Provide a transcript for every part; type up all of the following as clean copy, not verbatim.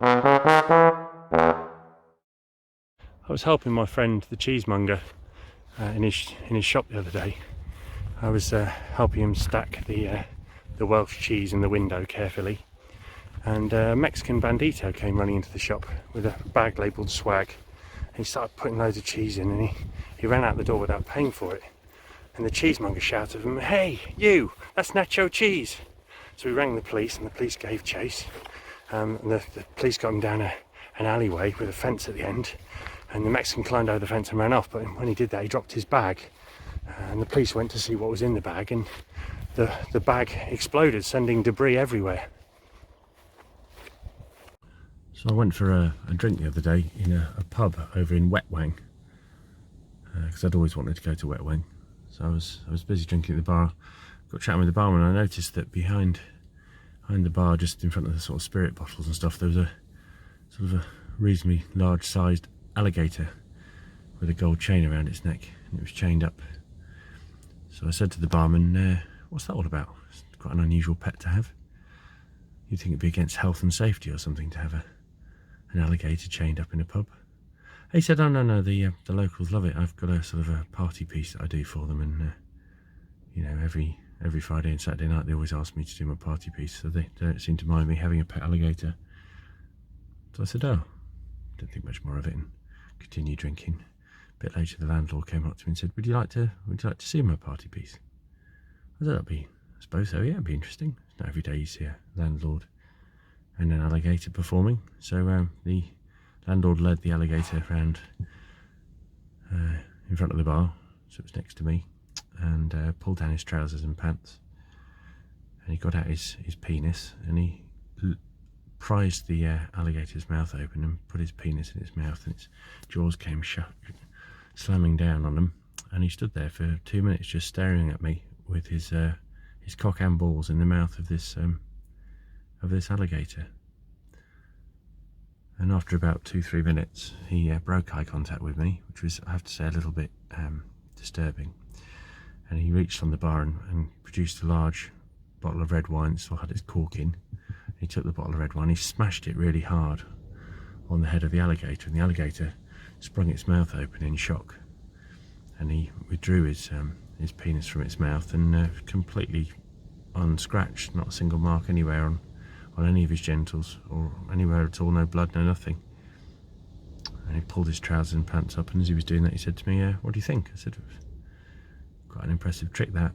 I was helping my friend the cheesemonger in his shop the other day. I was helping him stack the Welsh cheese in the window carefully, and a Mexican bandito came running into the shop with a bag labelled swag. And he started putting loads of cheese in, and he ran out the door without paying for it. And the cheesemonger shouted at him, "Hey, you! That's nacho cheese!" So we rang the police, and the police gave chase. And the police got him down an alleyway with a fence at the end, and the Mexican climbed over the fence and ran off. But when he did that, he dropped his bag, and the police went to see what was in the bag, and the bag exploded, sending debris everywhere. So I went for a drink the other day in a pub over in Wetwang, because I'd always wanted to go to Wetwang. So I was busy drinking at the bar, got chatting with the barman, and I noticed that behind the bar, just in front of the sort of spirit bottles and stuff, there was a sort of a reasonably large sized alligator with a gold chain around its neck, and it was chained up. So I said to the barman, "What's that all about? It's quite an unusual pet to have. You'd think it'd be against health and safety or something to have an alligator chained up in a pub." He said, "Oh no, the locals love it. I've got a sort of a party piece that I do for them, and you know, every Friday and Saturday night they always ask me to do my party piece, so they don't seem to mind me having a pet alligator." So I said, "Oh, don't think much more of it," and continued drinking. A bit later, the landlord came up to me and said, "Would you like to see my party piece?" I said, I suppose so, yeah, it'd be interesting. It's not every day you see a landlord and an alligator performing." So the landlord led the alligator around in front of the bar, so it was next to me, and pulled down his trousers and pants, and he got out his penis, and he prized the alligator's mouth open and put his penis in its mouth, and its jaws came shut, slamming down on him, and he stood there for 2 minutes just staring at me with his cock and balls in the mouth of this alligator. And after about 2-3 minutes, he broke eye contact with me, which was, I have to say, a little bit disturbing. And he reached on the bar and produced a large bottle of red wine, still had its cork in. He took the bottle of red wine, he smashed it really hard on the head of the alligator, and the alligator sprung its mouth open in shock. And he withdrew his penis from its mouth, and completely unscratched, not a single mark anywhere on any of his genitals or anywhere at all, no blood, no nothing. And he pulled his trousers and pants up, and as he was doing that, he said to me, "What do you think?" I said, "Quite an impressive trick, that."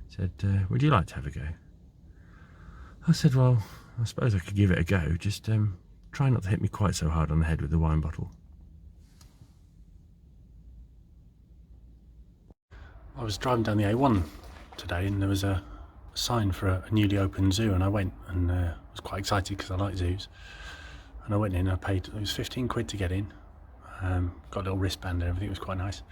He said, "Would you like to have a go?" I said, "Well, I suppose I could give it a go, just try not to hit me quite so hard on the head with the wine bottle." I was driving down the A1 today, and there was a sign for a newly opened zoo, and I went, and was quite excited because I like zoos. And I went in, I paid, it was 15 quid to get in, got a little wristband and everything. It was quite nice.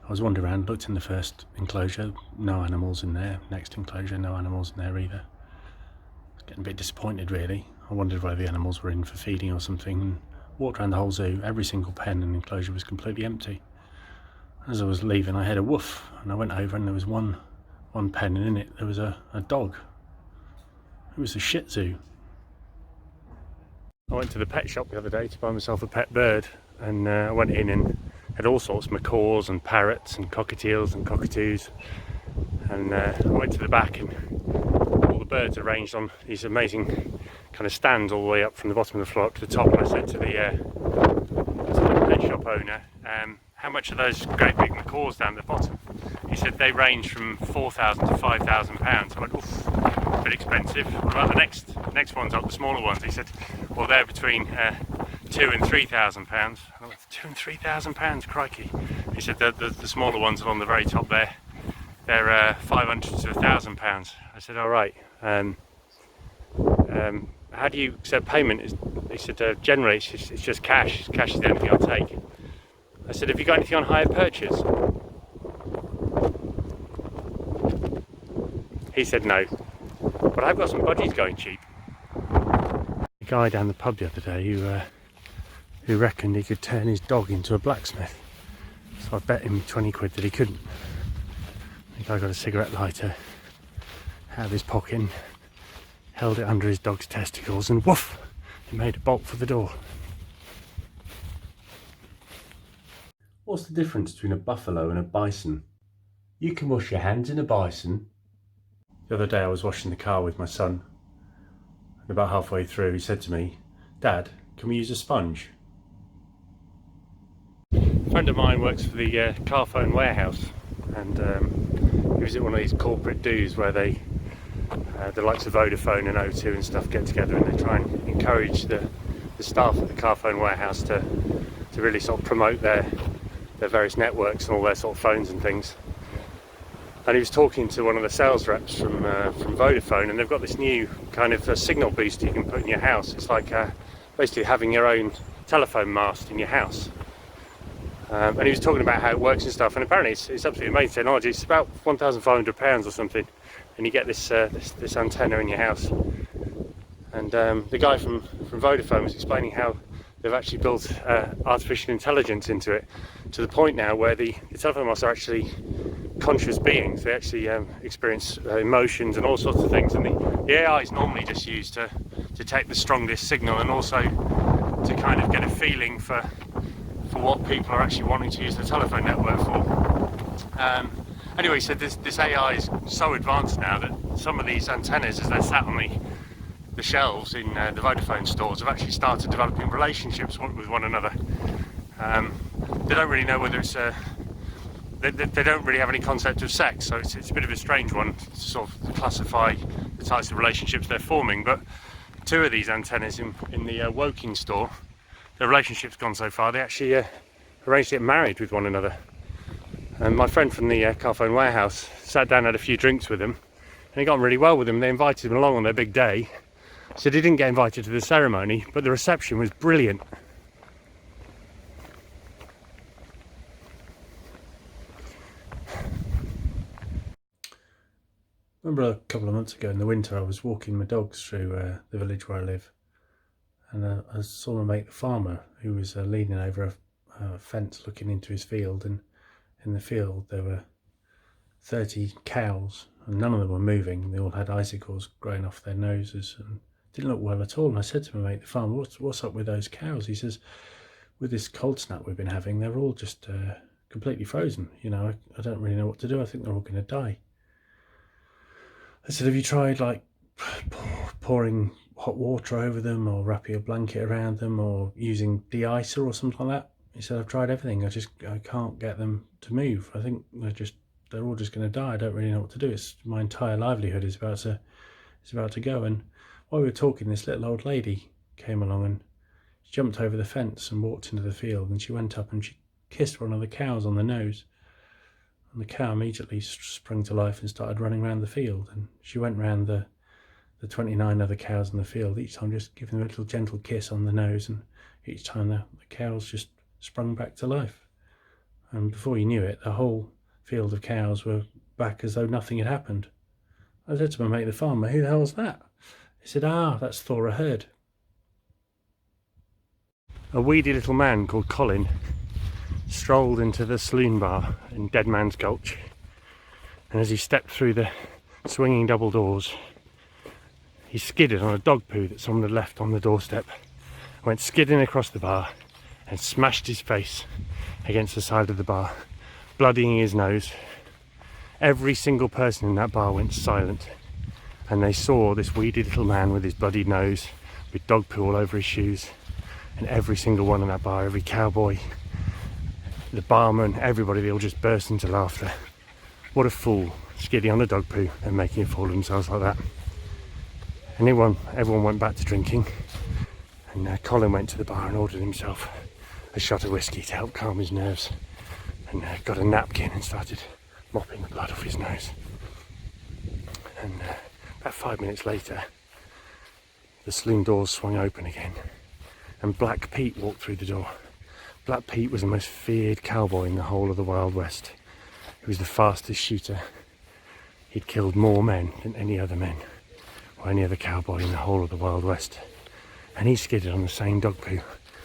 I was wandering around, looked in the first enclosure, no animals in there. Next enclosure, no animals in there either. I was getting a bit disappointed, really. I wondered whether the animals were in for feeding or something, and walked around the whole zoo. Every single pen and enclosure was completely empty. As I was leaving, I heard a woof, and I went over, and there was one pen, and in it there was a dog. It was a Shih Tzu. I went to the pet shop the other day to buy myself a pet bird, and I went in and had all sorts, macaws and parrots and cockatiels and cockatoos, and I went to the back, and all the birds arranged on these amazing kind of stands all the way up from the bottom of the floor up to the top. And I said to the pet shop owner, "How much are those great big macaws down at the bottom?" He said they range from £4,000 to £5,000. I went, "Oof, a bit expensive. What about the next ones up, the smaller ones?" He said, "Well, they're between £2,000 and £3,000. I went, £2,000 and £3,000, crikey. He said the smaller ones along the very top there, they're £500 to £1,000. I said, "All right. How do you accept payment?" He said, "Generally it's just cash. Cash is the only thing I'll take." I said, "Have you got anything on hire purchase?" He said no, but I've got some budgies going cheap. A guy down the pub the other day who reckoned he could turn his dog into a blacksmith. So I bet him 20 quid that he couldn't. The guy got a cigarette lighter out of his pocket, held it under his dog's testicles, and woof, He made a bolt for the door. What's the difference between a buffalo and a bison? You can wash your hands in a bison. The other day I was washing the car with my son, and about halfway through he said to me, "Dad, can we use a sponge?" A friend of mine works for the Carphone warehouse, and he was at one of these corporate do's where they, the likes of Vodafone and O2 and stuff, get together and they try and encourage the staff at the Carphone warehouse to really sort of promote their various networks and all their sort of phones and things. And he was talking to one of the sales reps from Vodafone, and they've got this new kind of signal booster you can put in your house. It's like basically having your own telephone mast in your house. And he was talking about how it works and stuff, and apparently it's absolutely amazing technology. It's about £1,500 or something, and you get this antenna in your house. And the guy from Vodafone was explaining how they've actually built artificial intelligence into it, to the point now where the telephone masts are actually conscious beings. They actually experience emotions and all sorts of things, and the AI is normally just used to detect the strongest signal, and also to kind of get a feeling for what people are actually wanting to use the telephone network for. Anyway, he said this AI is so advanced now that some of these antennas, as they're sat on the shelves in the Vodafone stores, have actually started developing relationships with one another. They don't really know whether it's they don't really have any concept of sex, so it's a bit of a strange one to sort of classify the types of relationships they're forming. But two of these antennas in the Woking store, their relationship's gone so far they actually arranged to get married with one another. And my friend from the Carphone warehouse sat down, had a few drinks with them, and he got on really well with them. They invited him along on their big day. So he didn't get invited to the ceremony, but the reception was brilliant. Remember a couple of months ago in the winter I was walking my dogs through the village where I live, and I saw my mate the farmer, who was leaning over a fence looking into his field, and in the field there were 30 cows, and none of them were moving. They all had icicles growing off their noses and didn't look well at all. And I said to my mate the farmer, what's up with those cows? He says, with this cold snap we've been having, they're all just completely frozen. You know, I don't really know what to do. I think they're all going to die. I said, have you tried like pouring hot water over them, or wrapping a blanket around them, or using de-icer or something like that? He said, I've tried everything. I can't get them to move. I think they're all just going to die. I don't really know what to do. It's my entire livelihood is about to go. And while we were talking, this little old lady came along, and she jumped over the fence and walked into the field, and she went up and she kissed one of the cows on the nose. And the cow immediately sprung to life and started running around the field. And she went round the 29 other cows in the field, each time just giving them a little gentle kiss on the nose, and each time the cows just sprung back to life. And before you knew it, the whole field of cows were back as though nothing had happened. I said to my mate the farmer, who the hell's that? He said, that's Thora Hird. A weedy little man called Colin strolled into the saloon bar in Dead Man's Gulch, and as he stepped through the swinging double doors, he skidded on a dog poo that someone had left on the doorstep, went skidding across the bar and smashed his face against the side of the bar, bloodying his nose. Every single person in that bar went silent, and they saw this weedy little man with his bloodied nose, with dog poo all over his shoes, and every single one in that bar, every cowboy, the barman, everybody, they all just burst into laughter. What a fool, skidding on a dog poo and making a fool of themselves like that. And everyone went back to drinking, and Colin went to the bar and ordered himself a shot of whiskey to help calm his nerves, and got a napkin and started mopping the blood off his nose. And about 5 minutes later, the saloon doors swung open again, and Black Pete walked through the door. Black Pete was the most feared cowboy in the whole of the Wild West. He was the fastest shooter. He'd killed more men than any other men, or any other cowboy in the whole of the Wild West. And he skidded on the same dog poo,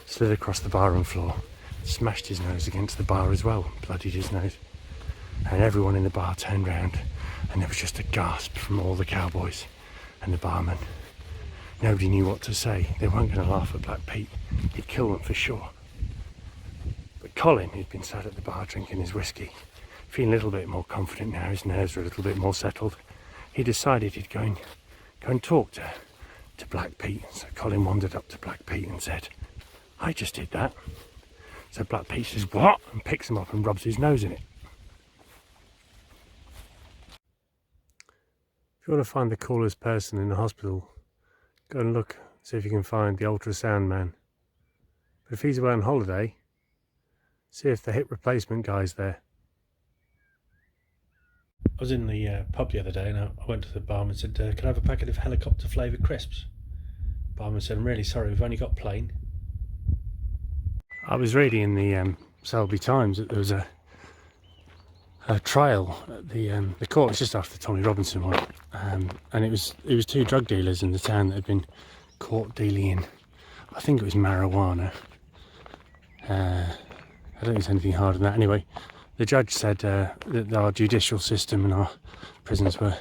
slid across the barroom floor, smashed his nose against the bar as well, bloodied his nose. And everyone in the bar turned round, and there was just a gasp from all the cowboys and the barman. Nobody knew what to say. They weren't going to laugh at Black Pete. He'd kill them for sure. But Colin, who'd been sat at the bar drinking his whiskey, feeling a little bit more confident now, his nerves were a little bit more settled, he decided he'd go and talk to Black Pete. So Colin wandered up to Black Pete and said, "I just did that." So Black Pete says, "What?" and picks him up and rubs his nose in it. If you want to find the coolest person in the hospital, go and look, see if you can find the ultrasound man. But if he's away on holiday, see if the hip replacement guy's there. I was in the pub the other day and I went to the barman and said, "Can I have a packet of helicopter flavoured crisps?" The barman said, "I'm really sorry, we've only got plain." I was reading in the Selby Times that there was a trial at the court. It was just after the Tommy Robinson one, and it was two drug dealers in the town that had been caught dealing in, I think it was marijuana. I don't think it's anything harder than that. Anyway, the judge said that our judicial system and our prisons were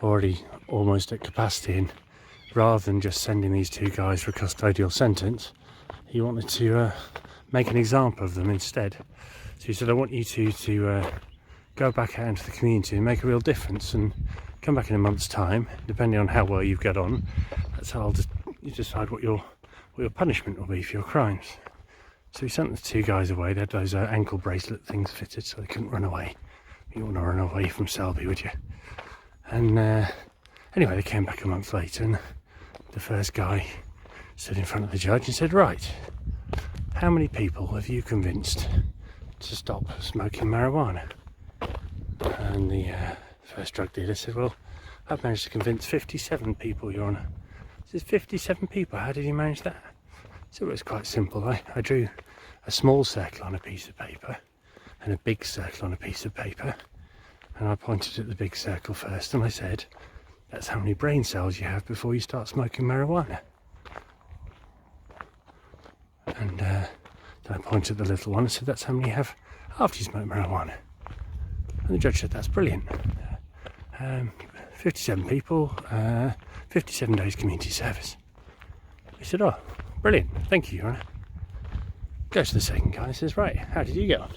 already almost at capacity, and rather than just sending these two guys for a custodial sentence, he wanted to make an example of them instead. So he said, "I want you to go back out into the community and make a real difference, and come back in a month's time, depending on how well you get on. That's how you decide what your punishment will be for your crimes." So he sent the two guys away. They had those ankle bracelet things fitted so they couldn't run away. You wouldn't run away from Selby, would you? And anyway, they came back a month later, and the first guy stood in front of the judge and said, "Right, how many people have you convinced to stop smoking marijuana?" And the first drug dealer said, "Well, I've managed to convince 57 people, Your Honour." He says, 57 people? How did you manage that? So it was quite simple. I drew a small circle on a piece of paper and a big circle on a piece of paper, and I pointed at the big circle first and I said, "That's how many brain cells you have before you start smoking marijuana." And then I pointed at the little one and said, "That's how many you have after you smoke marijuana." And the judge said, "That's brilliant. 57 people, 57 days community service." He said, "Oh, brilliant, thank you, Your Honour." Goes to the second guy and says, "Right, how did you get on?"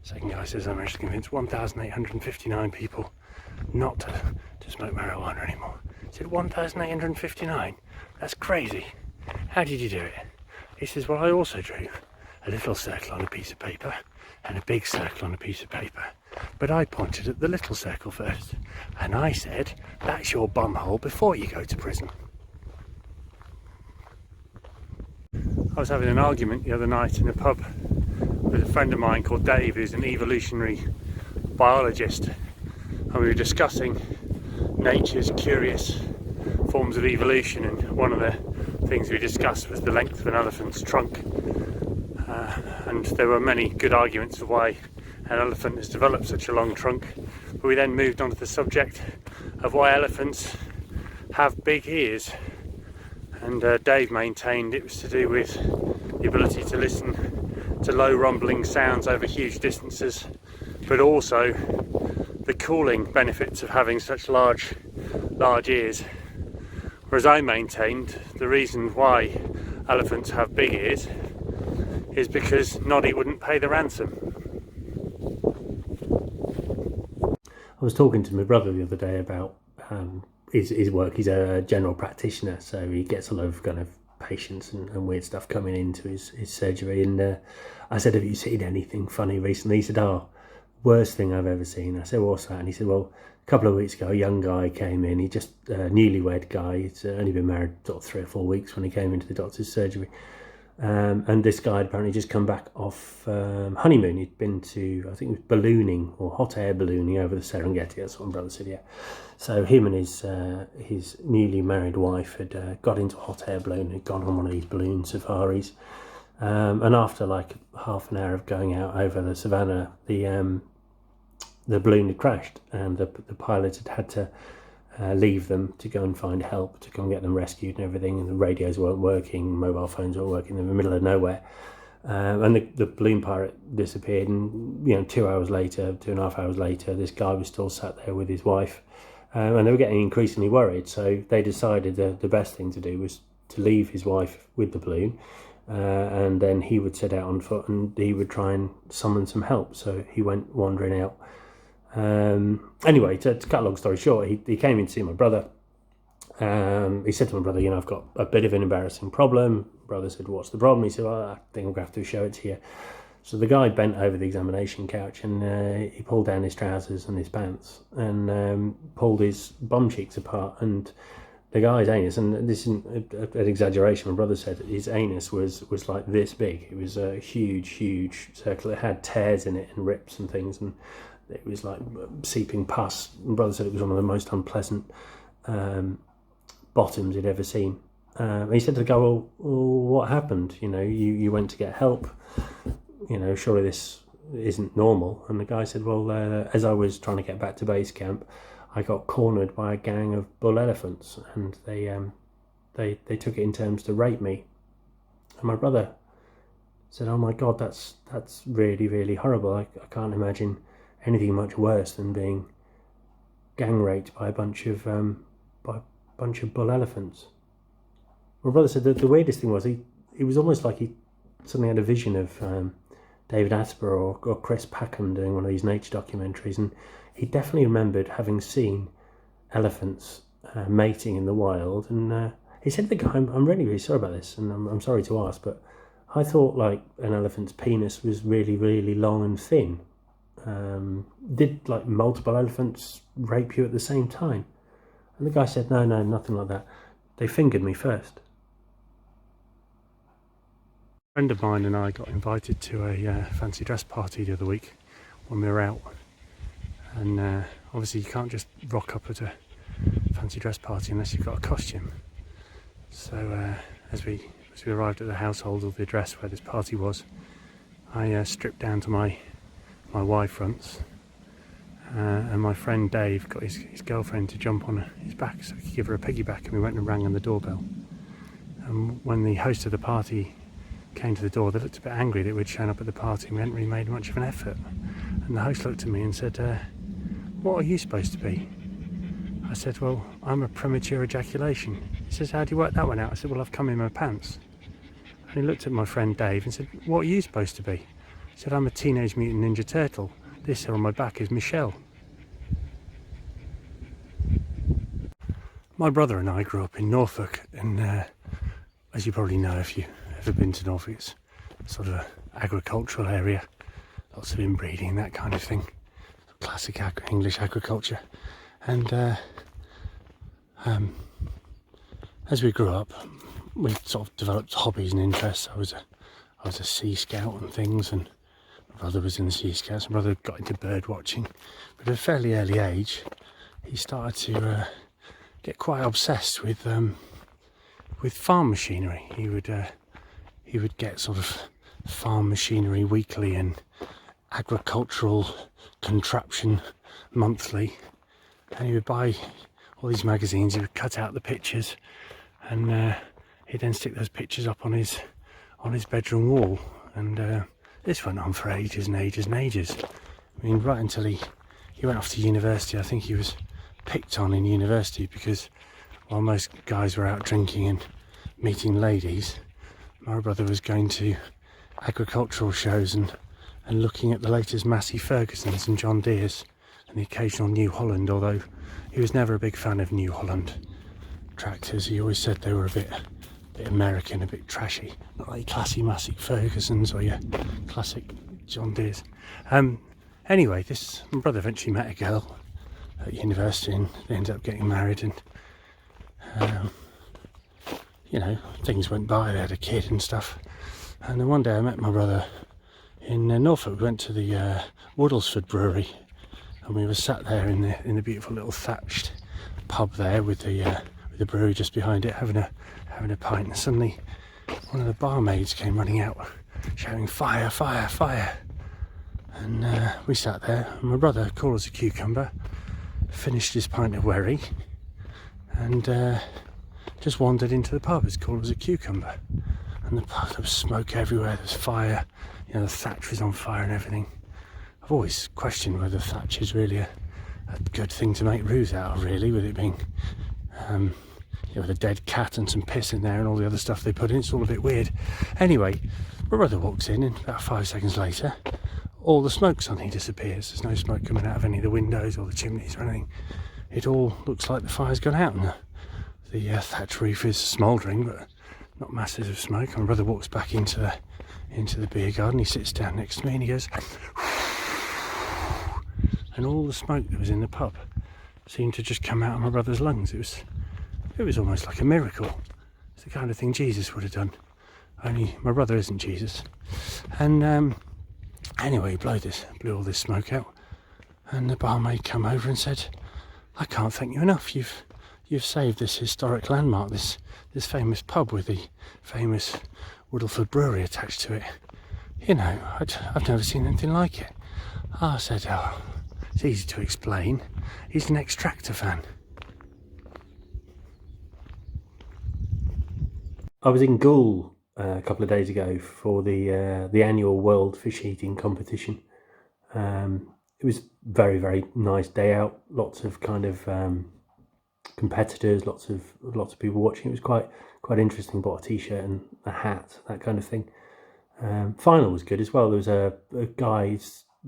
Second guy says, "I managed to convince 1,859 people not to smoke marijuana anymore." He said, 1,859? That's crazy. How did you do it? He says, "Well, I also drew a little circle on a piece of paper and a big circle on a piece of paper, but I pointed at the little circle first, and I said, that's your bumhole before you go to prison." I was having an argument the other night in a pub with a friend of mine called Dave, who's an evolutionary biologist, and we were discussing nature's curious forms of evolution, and one of the things we discussed was the length of an elephant's trunk, and there were many good arguments for why an elephant has developed such a long trunk, but we then moved on to the subject of why elephants have big ears. And Dave maintained it was to do with the ability to listen to low rumbling sounds over huge distances, but also the cooling benefits of having such large ears. Whereas I maintained the reason why elephants have big ears is because Noddy wouldn't pay the ransom. I was talking to my brother the other day about his work. He's a general practitioner, so he gets a lot of kind of patients and weird stuff coming into his surgery, and I said, "Have you seen anything funny recently?" He said, "Oh, worst thing I've ever seen." I said, "What's that?" And he said, "Well, a couple of weeks ago, a young guy came in. He just newlywed guy. He's only been married sort of 3 or 4 weeks when he came into the doctor's surgery. And this guy had apparently just come back off honeymoon. He'd been to, I think it was ballooning or hot air ballooning over the Serengeti. That's what my brother said, yeah. So him and his newly married wife had got into a hot air balloon, had gone on one of these balloon safaris. And after like half an hour of going out over the savannah, the balloon had crashed, and the pilot had to leave them to go and find help, to go and get them rescued and everything, and the radios weren't working, mobile phones weren't working, in the middle of nowhere, and the balloon pirate disappeared. And 2 hours later, 2.5 hours later, this guy was still sat there with his wife, and they were getting increasingly worried. So they decided the best thing to do was to leave his wife with the balloon, and then he would set out on foot and he would try and summon some help. So he went wandering out. Anyway, to cut a long story short, he came in to see my brother. He said to my brother, I've got a bit of an embarrassing problem. Brother said, what's the problem? He said, well, I think I'm going to have to show it to you. So the guy bent over the examination couch and he pulled down his trousers and his pants and pulled his bum cheeks apart. And the guy's anus, and this isn't an exaggeration, my brother said his anus was like this big. It was a huge circle. It had tears in it and rips and things, and it was like seeping pus. My brother said it was one of the most unpleasant bottoms he'd ever seen. He said to the guy, well, what happened? You went to get help. Surely this isn't normal. And the guy said, well, as I was trying to get back to base camp, I got cornered by a gang of bull elephants, and they took it in terms to rape me. And my brother said, oh my God, that's really, really horrible. I can't imagine anything much worse than being gang raped by a bunch of bull elephants. My brother said that the weirdest thing was it was almost like he suddenly had a vision of David Attenborough or Chris Packham doing one of these nature documentaries, and he definitely remembered having seen elephants mating in the wild. And he said to the guy, I'm really, really sorry about this, and I'm sorry to ask, but I thought like an elephant's penis was really, really long and thin. Did like multiple elephants rape you at the same time? And the guy said, no, nothing like that. They fingered me first. A friend of mine and I got invited to a fancy dress party the other week when we were out. And obviously you can't just rock up at a fancy dress party unless you've got a costume. So as we arrived at the household or the address where this party was, I stripped down to my Y fronts, and my friend Dave got his girlfriend to jump on his back so he could give her a piggyback, and we went and rang on the doorbell. And when the host of the party came to the door, they looked a bit angry that we'd shown up at the party and we hadn't really made much of an effort. And the host looked at me and said, what are you supposed to be? I said, well, I'm a premature ejaculation. He says, how do you work that one out? I said, well, I've come in my pants. And he looked at my friend Dave and said, what are you supposed to be? He said, I'm a Teenage Mutant Ninja Turtle. This here on my back is Michelle. My brother and I grew up in Norfolk, and as you probably know if you've ever been to Norfolk, it's sort of an agricultural area, lots of inbreeding, that kind of thing, classic English agriculture. And as we grew up, we sort of developed hobbies and interests. I was a Sea Scout and things, and my brother was in the Sea Scouts. My brother got into bird watching, but at a fairly early age he started to get quite obsessed with farm machinery. He would get sort of farm machinery weekly and agricultural contraption monthly, and he would buy all these magazines. He would cut out the pictures, and he'd then stick those pictures up on his bedroom wall. And this went on for ages and ages and ages. I mean, right until he went off to university. I think he was picked on in university because while most guys were out drinking and meeting ladies, my brother was going to agricultural shows and looking at the latest Massey Fergusons and John Deeres and the occasional New Holland, although he was never a big fan of New Holland tractors. He always said they were a bit American, a bit trashy, not like classy Massey Fergusons or your classic John Deeres. Anyway, my brother eventually met a girl at university and they ended up getting married, and things went by. They had a kid and stuff. And then one day I met my brother in Norfolk. We went to the Woodlesford Brewery, and we were sat there in the beautiful little thatched pub there with the brewery just behind it, having a pint. And suddenly one of the barmaids came running out shouting, "Fire, fire, fire!" And we sat there, and my brother, cool as a cucumber, finished his pint of wherry and just wandered into the pub as cool as a cucumber. And the pub, there was smoke everywhere, there was fire, the thatch was on fire and everything. I've always questioned whether thatch is really a good thing to make ruse out of, really, with it being with a dead cat and some piss in there and all the other stuff they put in. It's all a bit weird. Anyway, my brother walks in, and about 5 seconds later, all the smoke suddenly disappears. There's no smoke coming out of any of the windows or the chimneys or anything. It all looks like the fire's gone out, and the thatch roof is smouldering, but not masses of smoke. And my brother walks back into the beer garden. He sits down next to me and he goes, and all the smoke that was in the pub seemed to just come out of my brother's lungs. It was almost like a miracle. It's the kind of thing Jesus would have done. Only my brother isn't Jesus. And anyway, he blew all this smoke out. And the barmaid come over and said, "I can't thank you enough. You've saved this historic landmark, this famous pub with the famous Woodleford Brewery attached to it. You know, I've never seen anything like it." I said, "Oh, it's easy to explain. He's an Extractor fan." I was in Goole a couple of days ago for the annual World Fish Eating competition. It was very, very nice day out. Lots of kind of competitors, lots of people watching. It was quite interesting. Bought a t-shirt and a hat, that kind of thing. Final was good as well. There was a guy,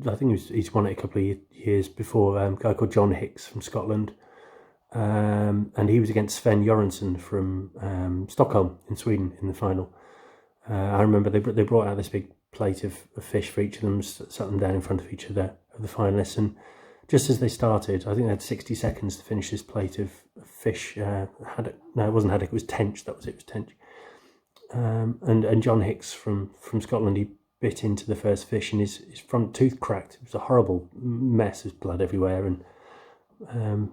I think he's won it a couple of years before, a guy called John Hicks from Scotland. And he was against Sven Göransson from Stockholm in Sweden in the final. I remember they brought out this big plate of fish for each of them, sat them down in front of each of the finalists, and just as they started, I think they had 60 seconds to finish this plate of fish. Haddock. No, it wasn't haddock, it was tench. It was tench. And John Hicks from Scotland, he bit into the first fish and his front tooth cracked. It was a horrible mess of blood everywhere, and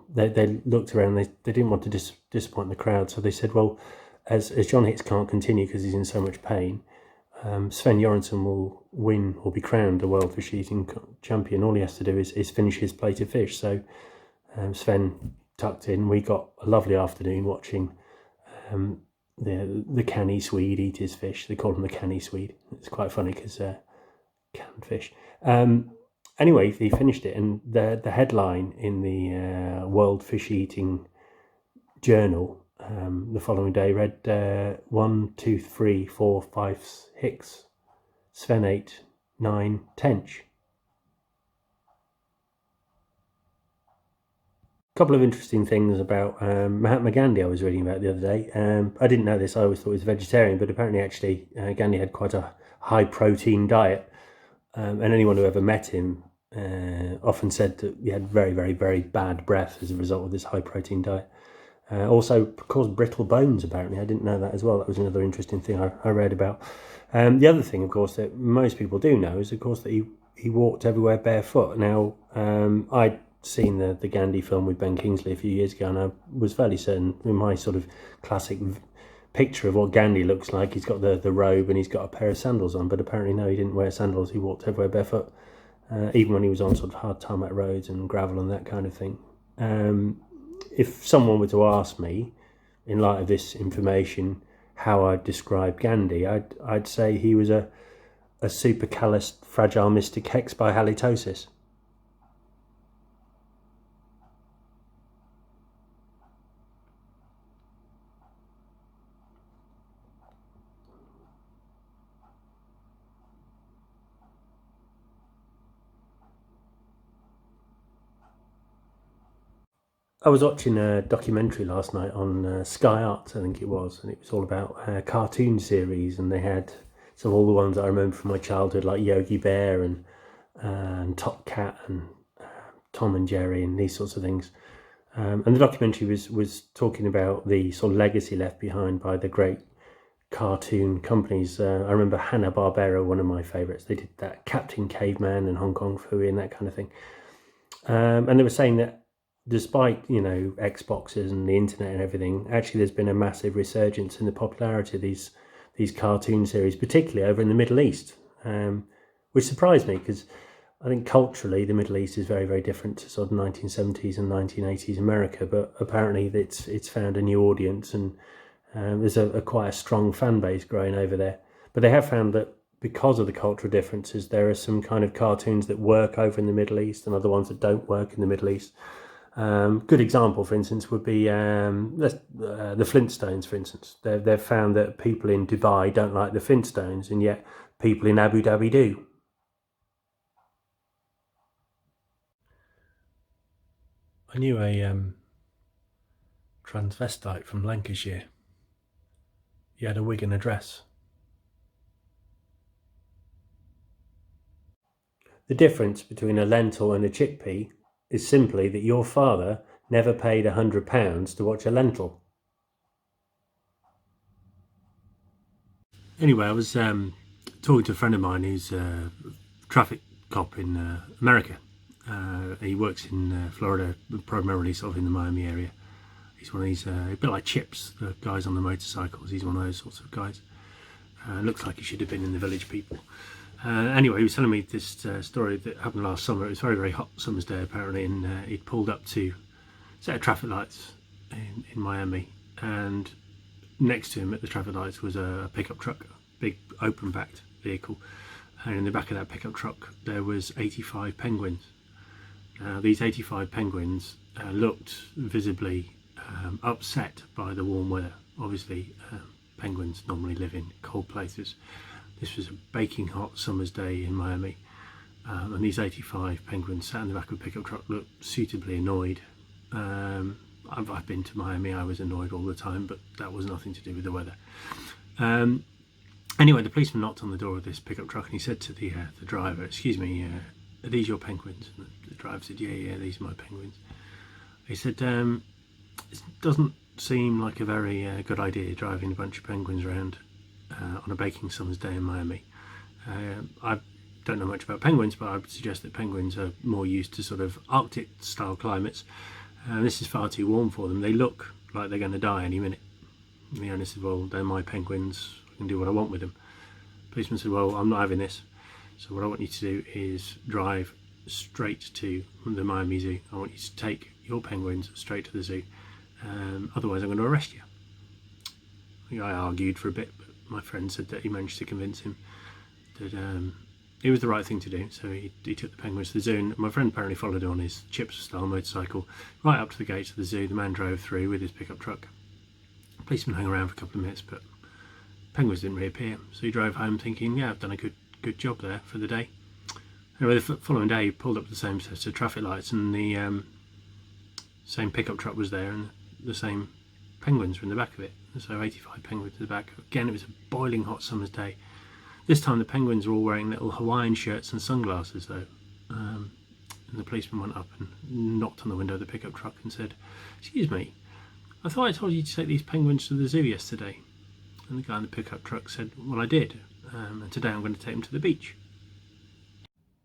they looked around. They didn't want to disappoint the crowd, so they said, well, as John Hicks can't continue because he's in so much pain, Sven Göransson will win or be crowned the World Fish Eating Champion. All he has to do is finish his plate of fish. So Sven tucked in. We got a lovely afternoon watching the canny Swede eat his fish. They call him the canny Swede. It's quite funny because canned fish. Anyway, he finished it, and the headline in the World Fish Eating Journal the following day read 1, 2, 3, 4, 5 Hicks, Sven 8, 9 Tench. A couple of interesting things about Mahatma Gandhi I was reading about the other day. I didn't know this, I always thought he was a vegetarian, but apparently actually Gandhi had quite a high protein diet. And anyone who ever met him often said that he had very, very, very bad breath as a result of this high protein diet. Also caused brittle bones, apparently. I didn't know that as well. That was another interesting thing I read about. The other thing, of course, that most people do know is, of course, that he walked everywhere barefoot. Now, I'd seen the Gandhi film with Ben Kingsley a few years ago, and I was fairly certain, in my sort of classic picture of what Gandhi looks like, he's got the robe and he's got a pair of sandals on, but apparently no, he didn't wear sandals. He walked everywhere barefoot, even when he was on sort of hard tarmac roads and gravel and that kind of thing. If someone were to ask me, in light of this information, how I'd describe Gandhi, I'd say he was a supercalist fragile mystic hex by halitosis. I was watching a documentary last night on Sky Arts, I think it was, and it was all about cartoon series, and they had some of all the ones I remember from my childhood, like Yogi Bear and Top Cat and Tom and Jerry and these sorts of things. And the documentary was talking about the sort of legacy left behind by the great cartoon companies. I remember Hanna-Barbera, one of my favourites. They did that Captain Caveman and Hong Kong Phooey and that kind of thing. And they were saying that despite, Xboxes and the internet and everything, actually there's been a massive resurgence in the popularity of these cartoon series, particularly over in the Middle East, which surprised me because I think culturally the Middle East is very, very different to sort of 1970s and 1980s America, but apparently it's found a new audience, and there's quite a strong fan base growing over there. But they have found that because of the cultural differences, there are some kind of cartoons that work over in the Middle East and other ones that don't work in the Middle East. Good example, for instance, would be the Flintstones, for instance. They've found that people in Dubai don't like the Flintstones, and yet people in Abu Dhabi do. I knew a transvestite from Lancashire. He had a wig and a dress. The difference between a lentil and a chickpea is simply that your father never paid £100 to watch a lentil. Anyway, I was talking to a friend of mine who's a traffic cop in America. He works in Florida, primarily sort of in the Miami area. He's one of these, a bit like Chips, the guys on the motorcycles. He's one of those sorts of guys. Looks like he should have been in the Village People. Anyway, he was telling me this story that happened last summer. It was a very, very hot summer's day apparently, and he'd pulled up to a set of traffic lights in Miami, and next to him at the traffic lights was a pickup truck, a big open-backed vehicle, and in the back of that pickup truck there was 85 penguins. These 85 penguins looked visibly upset by the warm weather. Obviously, penguins normally live in cold places. This was a baking hot summer's day in Miami, and these 85 penguins sat in the back of a pickup truck looked suitably annoyed. I've been to Miami, I was annoyed all the time, but that was nothing to do with the weather. Anyway, the policeman knocked on the door of this pickup truck and he said to the driver, "Excuse me, are these your penguins?" And the driver said, yeah, these are my penguins. He said, it doesn't seem like a very good idea driving a bunch of penguins around on a baking summer's day in Miami. I don't know much about penguins, but I would suggest that penguins are more used to sort of Arctic style climates. This is far too warm for them. They look like they're going to die any minute. And the owner said, "Well, they're my penguins, I can do what I want with them." The policeman said, "Well, I'm not having this. So what I want you to do is drive straight to the Miami Zoo. I want you to take your penguins straight to the zoo. Otherwise I'm going to arrest you." I argued for a bit, but my friend said that he managed to convince him that it was the right thing to do. So he took the penguins to the zoo, and my friend apparently followed him on his Chips style motorcycle right up to the gates of the zoo. The man drove through with his pickup truck. The policeman hung around for a couple of minutes, but penguins didn't reappear. So he drove home thinking, yeah, I've done a good job there for the day. Anyway, the following day he pulled up the same set of traffic lights, and the same pickup truck was there, and the same penguins were in the back of it. So 85 penguins in the back. Again, it was a boiling hot summer's day. This time the penguins were all wearing little Hawaiian shirts and sunglasses though. And the policeman went up and knocked on the window of the pickup truck and said, "Excuse me, I thought I told you to take these penguins to the zoo yesterday." And the guy in the pickup truck said, "Well, I did, and today I'm going to take them to the beach."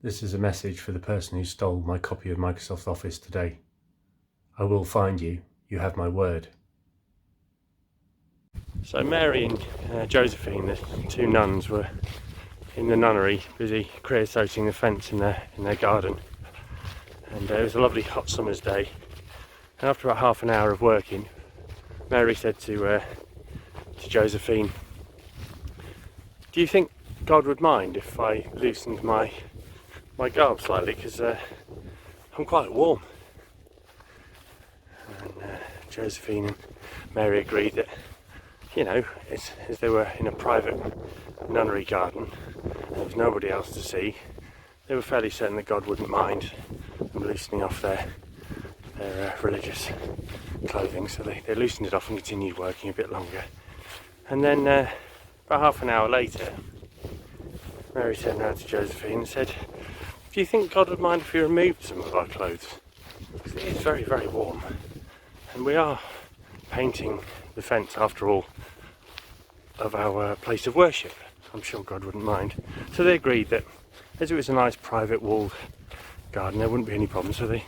This is a message for the person who stole my copy of Microsoft Office today. I will find you. You have my word. So Mary and Josephine, the two nuns, were in the nunnery busy creosoting the fence in their garden. And it was a lovely hot summer's day. And after about half an hour of working, Mary said to Josephine, "Do you think God would mind if I loosened my garb slightly, because I'm quite warm?" And Josephine and Mary agreed that, you know, as they were in a private nunnery garden, there was nobody else to see, they were fairly certain that God wouldn't mind them loosening off their religious clothing. So they loosened it off and continued working a bit longer. And then about half an hour later, Mary turned around to Josephine and said, "Do you think God would mind if we removed some of our clothes? Because it is very, very warm. And we are painting the fence, after all, of our place of worship. I'm sure God wouldn't mind." So they agreed that as it was a nice private walled garden, there wouldn't be any problem. So they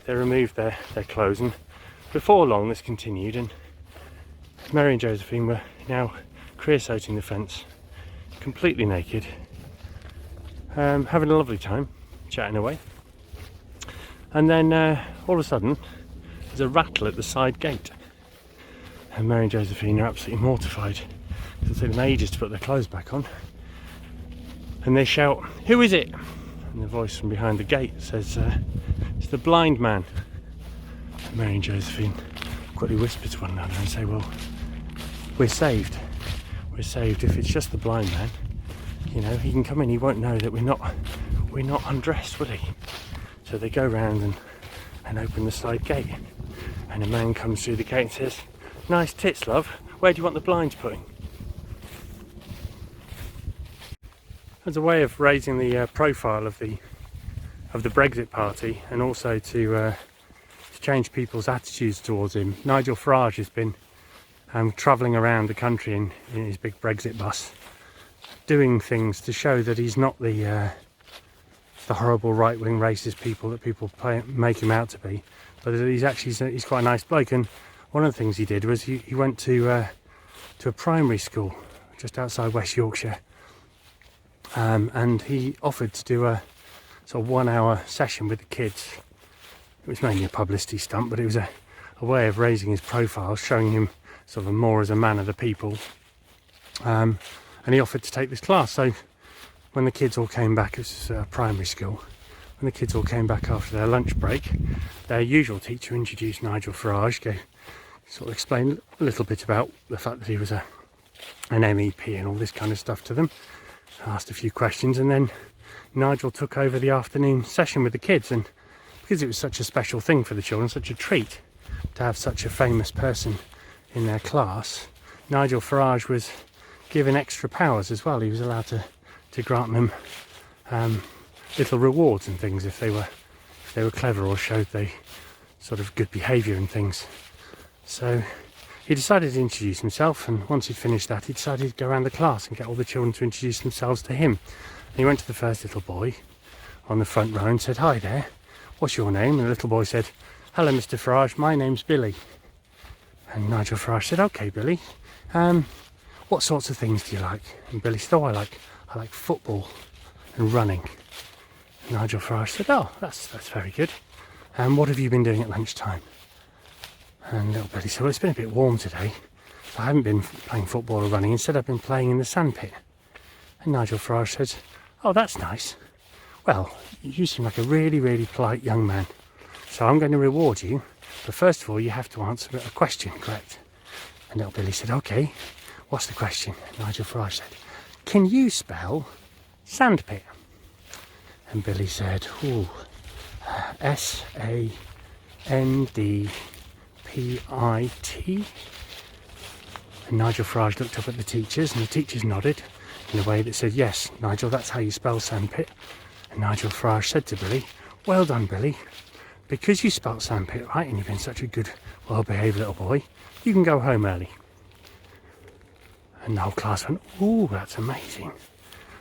removed their clothes, and before long this continued, and Mary and Josephine were now creosoting the fence, completely naked, having a lovely time, chatting away. And then all of a sudden there's a rattle at the side gate, and Mary and Josephine are absolutely mortified. It'll take them ages to put their clothes back on. And they shout, "Who is it?" And the voice from behind the gate says, "It's the blind man." And Mary and Josephine quickly whisper to one another and say, "Well, we're saved. We're saved. If it's just the blind man, you know, he can come in, he won't know that we're not undressed, will he?" So they go round and open the side gate, and a man comes through the gate and says, "Nice tits, love. Where do you want the blinds putting?" As a way of raising the profile of the Brexit Party, and also to change people's attitudes towards him, Nigel Farage has been travelling around the country in his big Brexit bus, doing things to show that he's not the horrible right-wing racist people that people make him out to be, but that he's quite a nice bloke. And one of the things he did was he went to a primary school just outside West Yorkshire, and he offered to do a sort of 1 hour session with the kids. It was mainly a publicity stunt, but it was a way of raising his profile, showing him sort of more as a man of the people. And he offered to take this class. So when the kids all came back, it was primary school, when the kids all came back after their lunch break, their usual teacher introduced Nigel Farage, sort of explained a little bit about the fact that he was an MEP and all this kind of stuff to them, asked a few questions, and then Nigel took over the afternoon session with the kids. And because it was such a special thing for the children, such a treat to have such a famous person in their class, Nigel Farage was given extra powers as well. He was allowed to grant them little rewards and things if they were clever or showed they sort of good behaviour and things. So he decided to introduce himself, and once he'd finished that, he decided to go around the class and get all the children to introduce themselves to him. And he went to the first little boy on the front row and said, "Hi there, what's your name?" And the little boy said, "Hello, Mr. Farage, my name's Billy." And Nigel Farage said, "Okay, Billy, what sorts of things do you like?" And Billy said, "Oh, I like football and running." And Nigel Farage said, "Oh, that's very good. And what have you been doing at lunchtime?" And little Billy said, "Well, it's been a bit warm today, so I haven't been playing football or running. Instead, I've been playing in the sandpit." And Nigel Farage said, "Oh, that's nice. Well, you seem like a really, really polite young man. So I'm going to reward you. But first of all, you have to answer a question correct." And little Billy said, "Okay, what's the question?" And Nigel Farage said, "Can you spell sandpit?" And Billy said, SANDPIT. And Nigel Farage looked up at the teachers, and the teachers nodded in a way that said, "Yes, Nigel, that's how you spell sandpit." And Nigel Farage said to Billy, "Well done, Billy. Because you spelt sandpit right, and you've been such a good, well-behaved little boy, you can go home early." And the whole class went, "Ooh, that's amazing."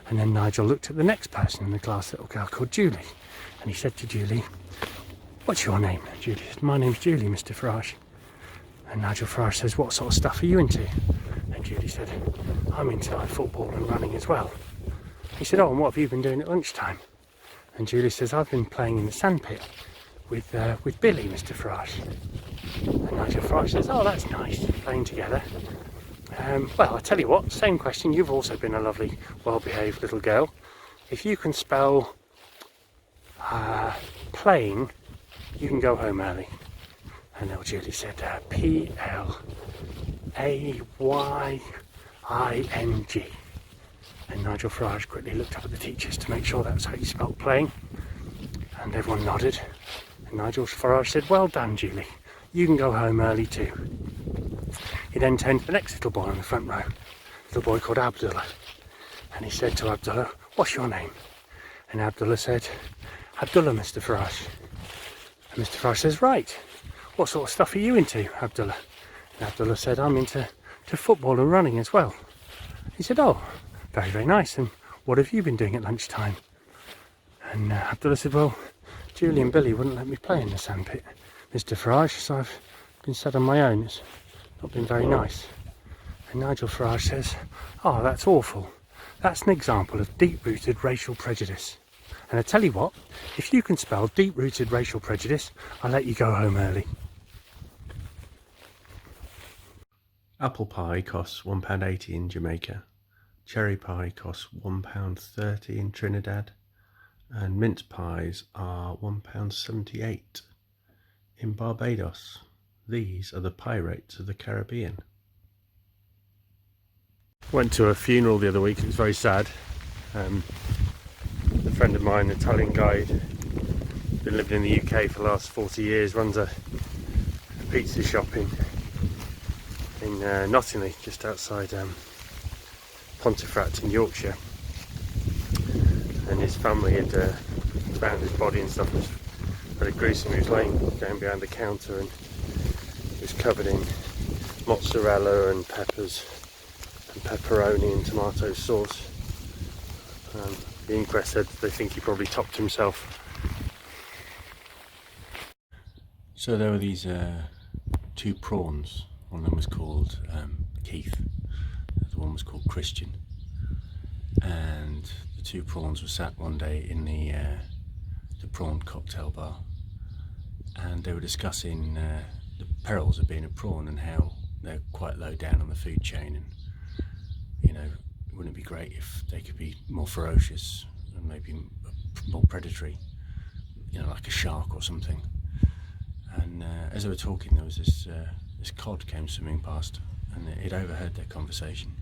And then Nigel looked at the next person in the class, a little girl called Julie. And he said to Julie, "What's your name?" Julie said, "My name's Julie, Mr. Farage." And Nigel Farage says, "What sort of stuff are you into?" And Julie said, "I'm into football and running as well." He said, "Oh, and what have you been doing at lunchtime?" And Julie says, "I've been playing in the sandpit with Billy, Mr. Farage." And Nigel Farage says, "Oh, that's nice, playing together. Well, I tell you what, same question, you've also been a lovely, well-behaved little girl. If you can spell playing, you can go home early." And little Julie said, PLAYING. And Nigel Farage quickly looked up at the teachers to make sure that's how you spelled playing. And everyone nodded. And Nigel Farage said, "Well done, Julie. You can go home early too." He then turned to the next little boy on the front row, a little boy called Abdullah. And he said to Abdullah, "What's your name?" And Abdullah said, "Abdullah, Mr. Farage." And Mr. Farage says, "Right, what sort of stuff are you into, Abdullah?" And Abdullah said, "I'm into football and running as well." He said, "Oh, very, very nice. And what have you been doing at lunchtime?" And Abdullah said, "Well, Julie and Billy wouldn't let me play in the sandpit, Mr. Farage, so I've been sat on my own. It's not been very nice." And Nigel Farage says, "Oh, that's awful. That's an example of deep-rooted racial prejudice. And I tell you what, if you can spell deep-rooted racial prejudice, I'll let you go home early." Apple pie costs £1.80 in Jamaica. cherry pie costs £1.30 in Trinidad, and mince pies are £1.78 in Barbados. These are the pie rates of the Caribbean. Went to a funeral the other week. It was very sad. A friend of mine, an Italian guide, been living in the UK for the last 40 years, runs a pizza shop in Nottingham, just outside Pontefract in Yorkshire. And his family had found his body and stuff. It was very gruesome. He was laying down behind the counter and it was covered in mozzarella and peppers and pepperoni and tomato sauce. The inquest said they think he probably topped himself. So there were these two prawns. One of them was called Keith, the other one was called Christian. And the two prawns were sat one day in the prawn cocktail bar, and they were discussing the perils of being a prawn and how they're quite low down on the food chain, and you know, wouldn't it be great if they could be more ferocious and maybe more predatory, you know, like a shark or something. And as they were talking, there was this cod came swimming past, and it overheard their conversation,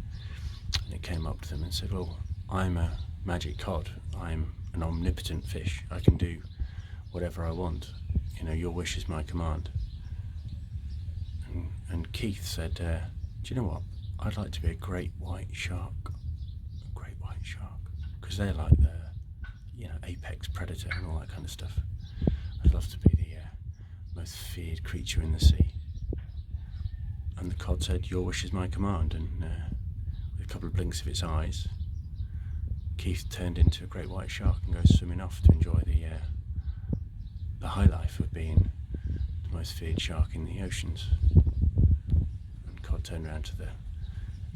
and it came up to them and said, well, I'm a magic cod, I'm an omnipotent fish, I can do whatever I want, you know, your wish is my command. And Keith said, do you know what, I'd like to be a great white shark, because they're like the, you know, apex predator and all that kind of stuff. I'd love to be the most feared creature in the sea. And the cod said, your wish is my command, and with a couple of blinks of its eyes, Keith turned into a great white shark and goes swimming off to enjoy the high life of being the most feared shark in the oceans. And Cod turned around to the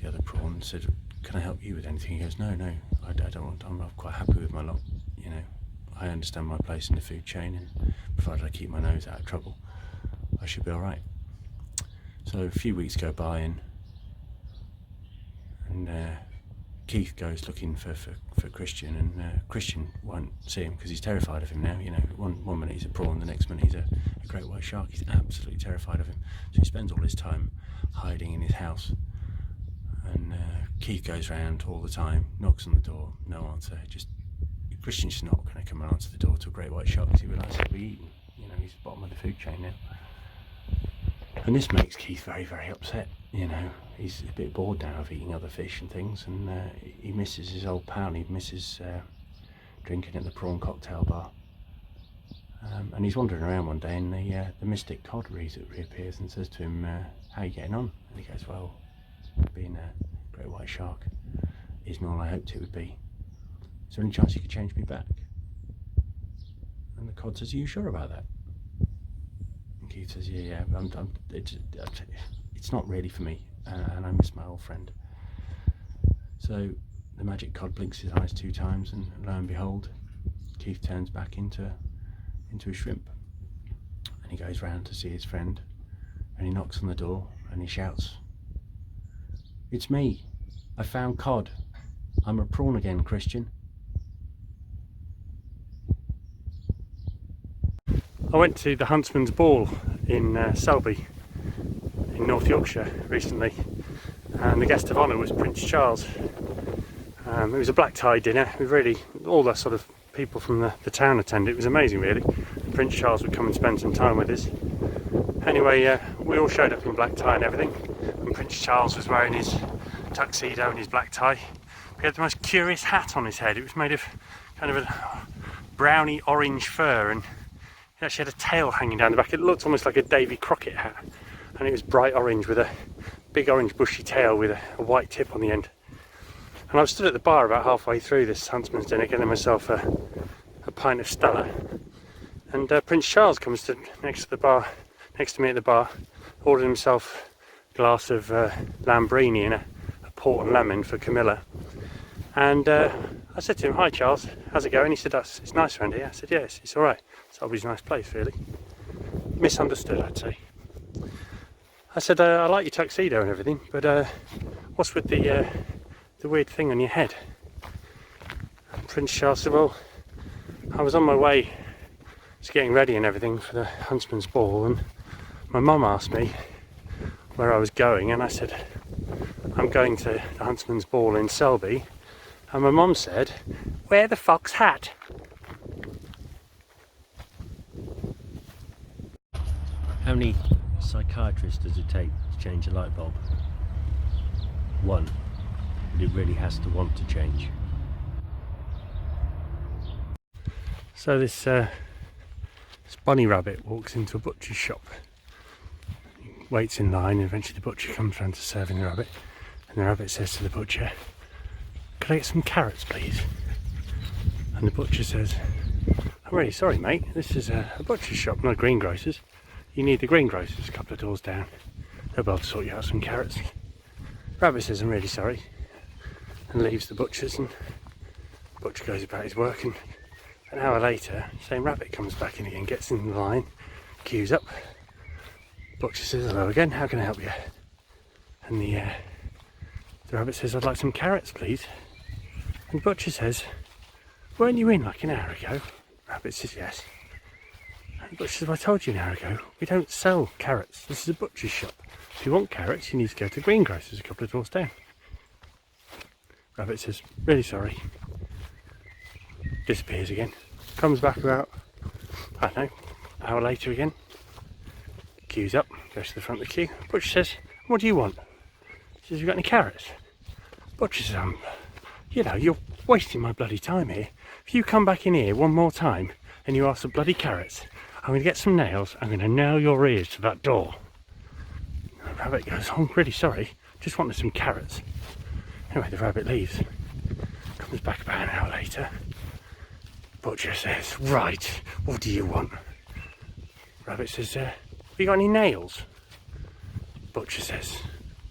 other prawn and said, can I help you with anything? He goes, no, I don't want, I'm quite happy with my lot, you know, I understand my place in the food chain, and provided I keep my nose out of trouble, I should be alright. So a few weeks go by, and Keith goes looking for Christian, and Christian won't see him because he's terrified of him now. You know, one minute he's a prawn, the next minute he's a great white shark. He's absolutely terrified of him. So he spends all his time hiding in his house. And Keith goes round all the time, knocks on the door, no answer. Christian's just not going to come and answer the door to a great white shark because he realises he'll be eaten. You know, he's the bottom of the food chain now. And this makes Keith very, very upset. You know, he's a bit bored now of eating other fish and things, and he misses his old pal. He misses drinking at the prawn cocktail bar. And he's wandering around one day, and the mystic cod reappears and says to him, how are you getting on? And he goes, well, being a great white shark isn't all I hoped it would be. Is there any chance you could change me back? And the cod says, are you sure about that? And Keith says, yeah, it's not really for me, and I miss my old friend. So the magic cod blinks his eyes 2 times, and lo and behold, Keith turns back into a shrimp. And he goes round to see his friend, and he knocks on the door, and he shouts, it's me, I found cod, I'm a prawn again, Christian. I went to the Huntsman's Ball in Selby in North Yorkshire recently, and the guest of honour was Prince Charles. It was a black tie dinner with really all the sort of people from the town attended. It was amazing, really. Prince Charles would come and spend some time with us. Anyway, we all showed up in black tie and everything, and Prince Charles was wearing his tuxedo and his black tie. He had the most curious hat on his head. It was made of kind of a browny orange fur, and he actually had a tail hanging down the back. It looked almost like a Davy Crockett hat, and it was bright orange with a big orange bushy tail with a white tip on the end. And I was stood at the bar about halfway through this huntsman's dinner getting myself a pint of Stella, and Prince Charles comes next to me at the bar, ordered himself a glass of Lambrini and a port and lemon for Camilla. And I said to him, hi Charles, how's it going? He said, it's nice around here. I said, yes, it's alright. Selby's a nice place, really. Misunderstood, I'd say. I said, I like your tuxedo and everything, but what's with the the weird thing on your head. Prince Charles said, well, I was on my way to getting ready and everything for the Huntsman's Ball, and my mum asked me where I was going, and I said, I'm going to the Huntsman's Ball in Selby. And my mum said, wear the fox hat. How many psychiatrists does it take to change a light bulb? One. But it really has to want to change. So this bunny rabbit walks into a butcher's shop, waits in line, and eventually the butcher comes round to serving the rabbit, and the rabbit says to the butcher, could I get some carrots please? And the butcher says, I'm really sorry mate, this is a butcher's shop, not a greengrocer's. You need the greengrocer's a couple of doors down. They'll be able to sort you out some carrots. Rabbit says, I'm really sorry, and leaves the butcher's, and the butcher goes about his work, and an hour later, same rabbit comes back in again, gets in the line, queues up. Butcher says, hello again, how can I help you? And the rabbit says, I'd like some carrots please. And the butcher says, weren't you in like an hour ago? Rabbit says, yes. And the butcher says, well, I told you an hour ago, we don't sell carrots, this is a butcher's shop. If you want carrots, you need to go to greengrocer's a couple of doors down. Rabbit says, really sorry. Disappears again. Comes back about, I don't know, an hour later again. Queues up, goes to the front of the queue. Butcher says, what do you want? He says, you got any carrots? Butcher says, you know, you're wasting my bloody time here. If you come back in here one more time and you ask for bloody carrots, I'm going to get some nails, I'm going to nail your ears to that door. And the rabbit goes, oh, I'm really sorry, just wanted some carrots. Anyway, the rabbit leaves. Comes back about an hour later. Butcher says, right, what do you want? Rabbit says, have you got any nails? Butcher says,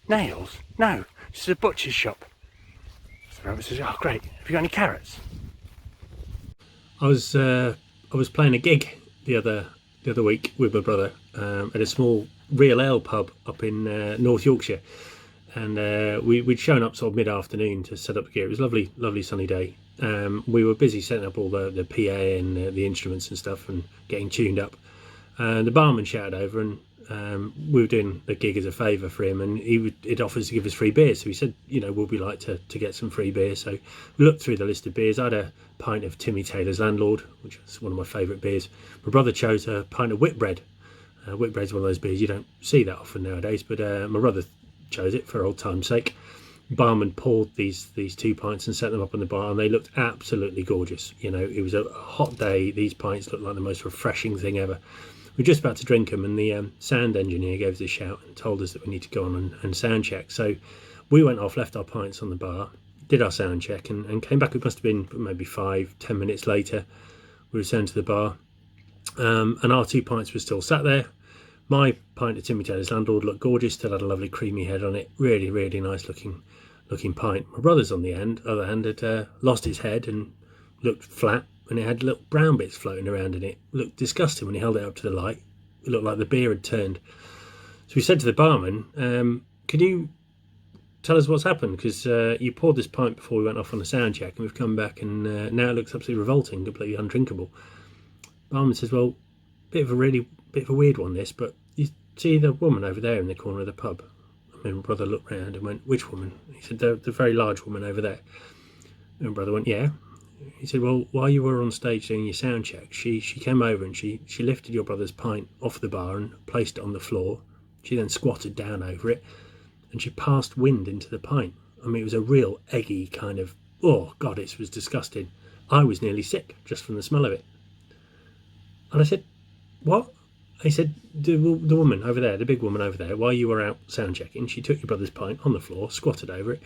nails? No, this is a butcher's shop. So the rabbit says, oh great, have you got any carrots? I was playing a gig the other week with my brother at a small real ale pub up in North Yorkshire, and we'd shown up sort of mid-afternoon to set up the gear. It was a lovely sunny day. We were busy setting up all the PA and the instruments and stuff and getting tuned up, and the barman shouted over, and we were doing the gig as a favour for him, and he'd offered to give us free beer. So he said, you know, would we like to get some free beer? So we looked through the list of beers. I had a pint of Timmy Taylor's Landlord, which is one of my favourite beers. My brother chose a pint of Whitbread. Whitbread's one of those beers you don't see that often nowadays, but my brother chose it for old time's sake. Barman poured these 2 pints and set them up on the bar, and they looked absolutely gorgeous. You know, it was a hot day. These pints looked like the most refreshing thing ever. We were just about to drink them, and the sound engineer gave us a shout and told us that we need to go on and sound check. So we went off, left our pints on the bar, did our sound check, and came back. It must have been maybe 5-10 minutes later. We returned to the bar, and our 2 pints were still sat there. My pint of Timmy Taylor's Landlord looked gorgeous, still had a lovely creamy head on it. Really, really nice looking pint. My brother's on the other hand had lost his head and looked flat, and it had little brown bits floating around in it. It looked disgusting when he held it up to the light. It looked like the beer had turned. So we said to the barman, can you tell us what's happened? Because you poured this pint before we went off on a sound check, and we've come back, and now it looks absolutely revolting, completely undrinkable. Barman says, well, bit of a weird one this, but you see the woman over there in the corner of the pub? And my brother looked round and went, which woman? He said, the very large woman over there. And my brother went, yeah. He said, well, while you were on stage doing your sound check, she came over and she lifted your brother's pint off the bar and placed it on the floor. She then squatted down over it, and she passed wind into the pint. I mean, it was a real eggy kind of, oh God, it was disgusting. I was nearly sick just from the smell of it. And I said, what? He said, the woman over there, the big woman over there, while you were out sound checking, she took your brother's pint on the floor, squatted over it,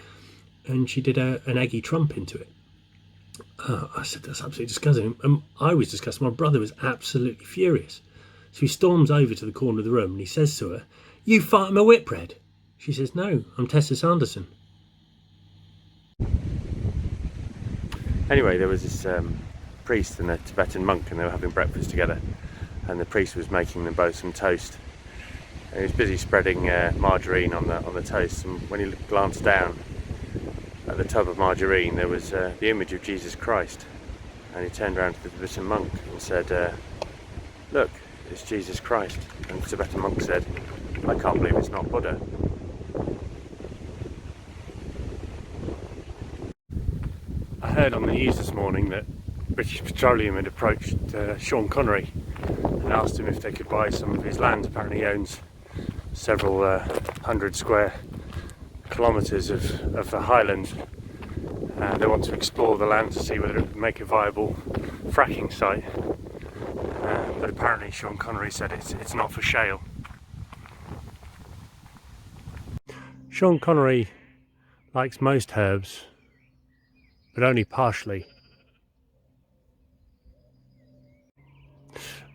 and she did an eggy trump into it. I said, that's absolutely disgusting. And I was disgusted. My brother was absolutely furious. So he storms over to the corner of the room and he says to her, you fart my Whitbread? She says, no, I'm Tessa Sanderson. Anyway, there was this priest and a Tibetan monk, and they were having breakfast together, and the priest was making them both some toast. And he was busy spreading margarine on the toast, and when he glanced down at at the tub of margarine there was the image of Jesus Christ, and he turned around to the Tibetan monk and said, look, it's Jesus Christ. And the Tibetan monk said, I can't believe it's not Buddha. I heard on the news this morning that British Petroleum had approached Sean Connery and asked him if they could buy some of his land. Apparently he owns several 100 square kilometres of the highlands. They want to explore the land to see whether it would make a viable fracking site. But apparently Sean Connery said it's not for shale. Sean Connery likes most herbs, but only partially.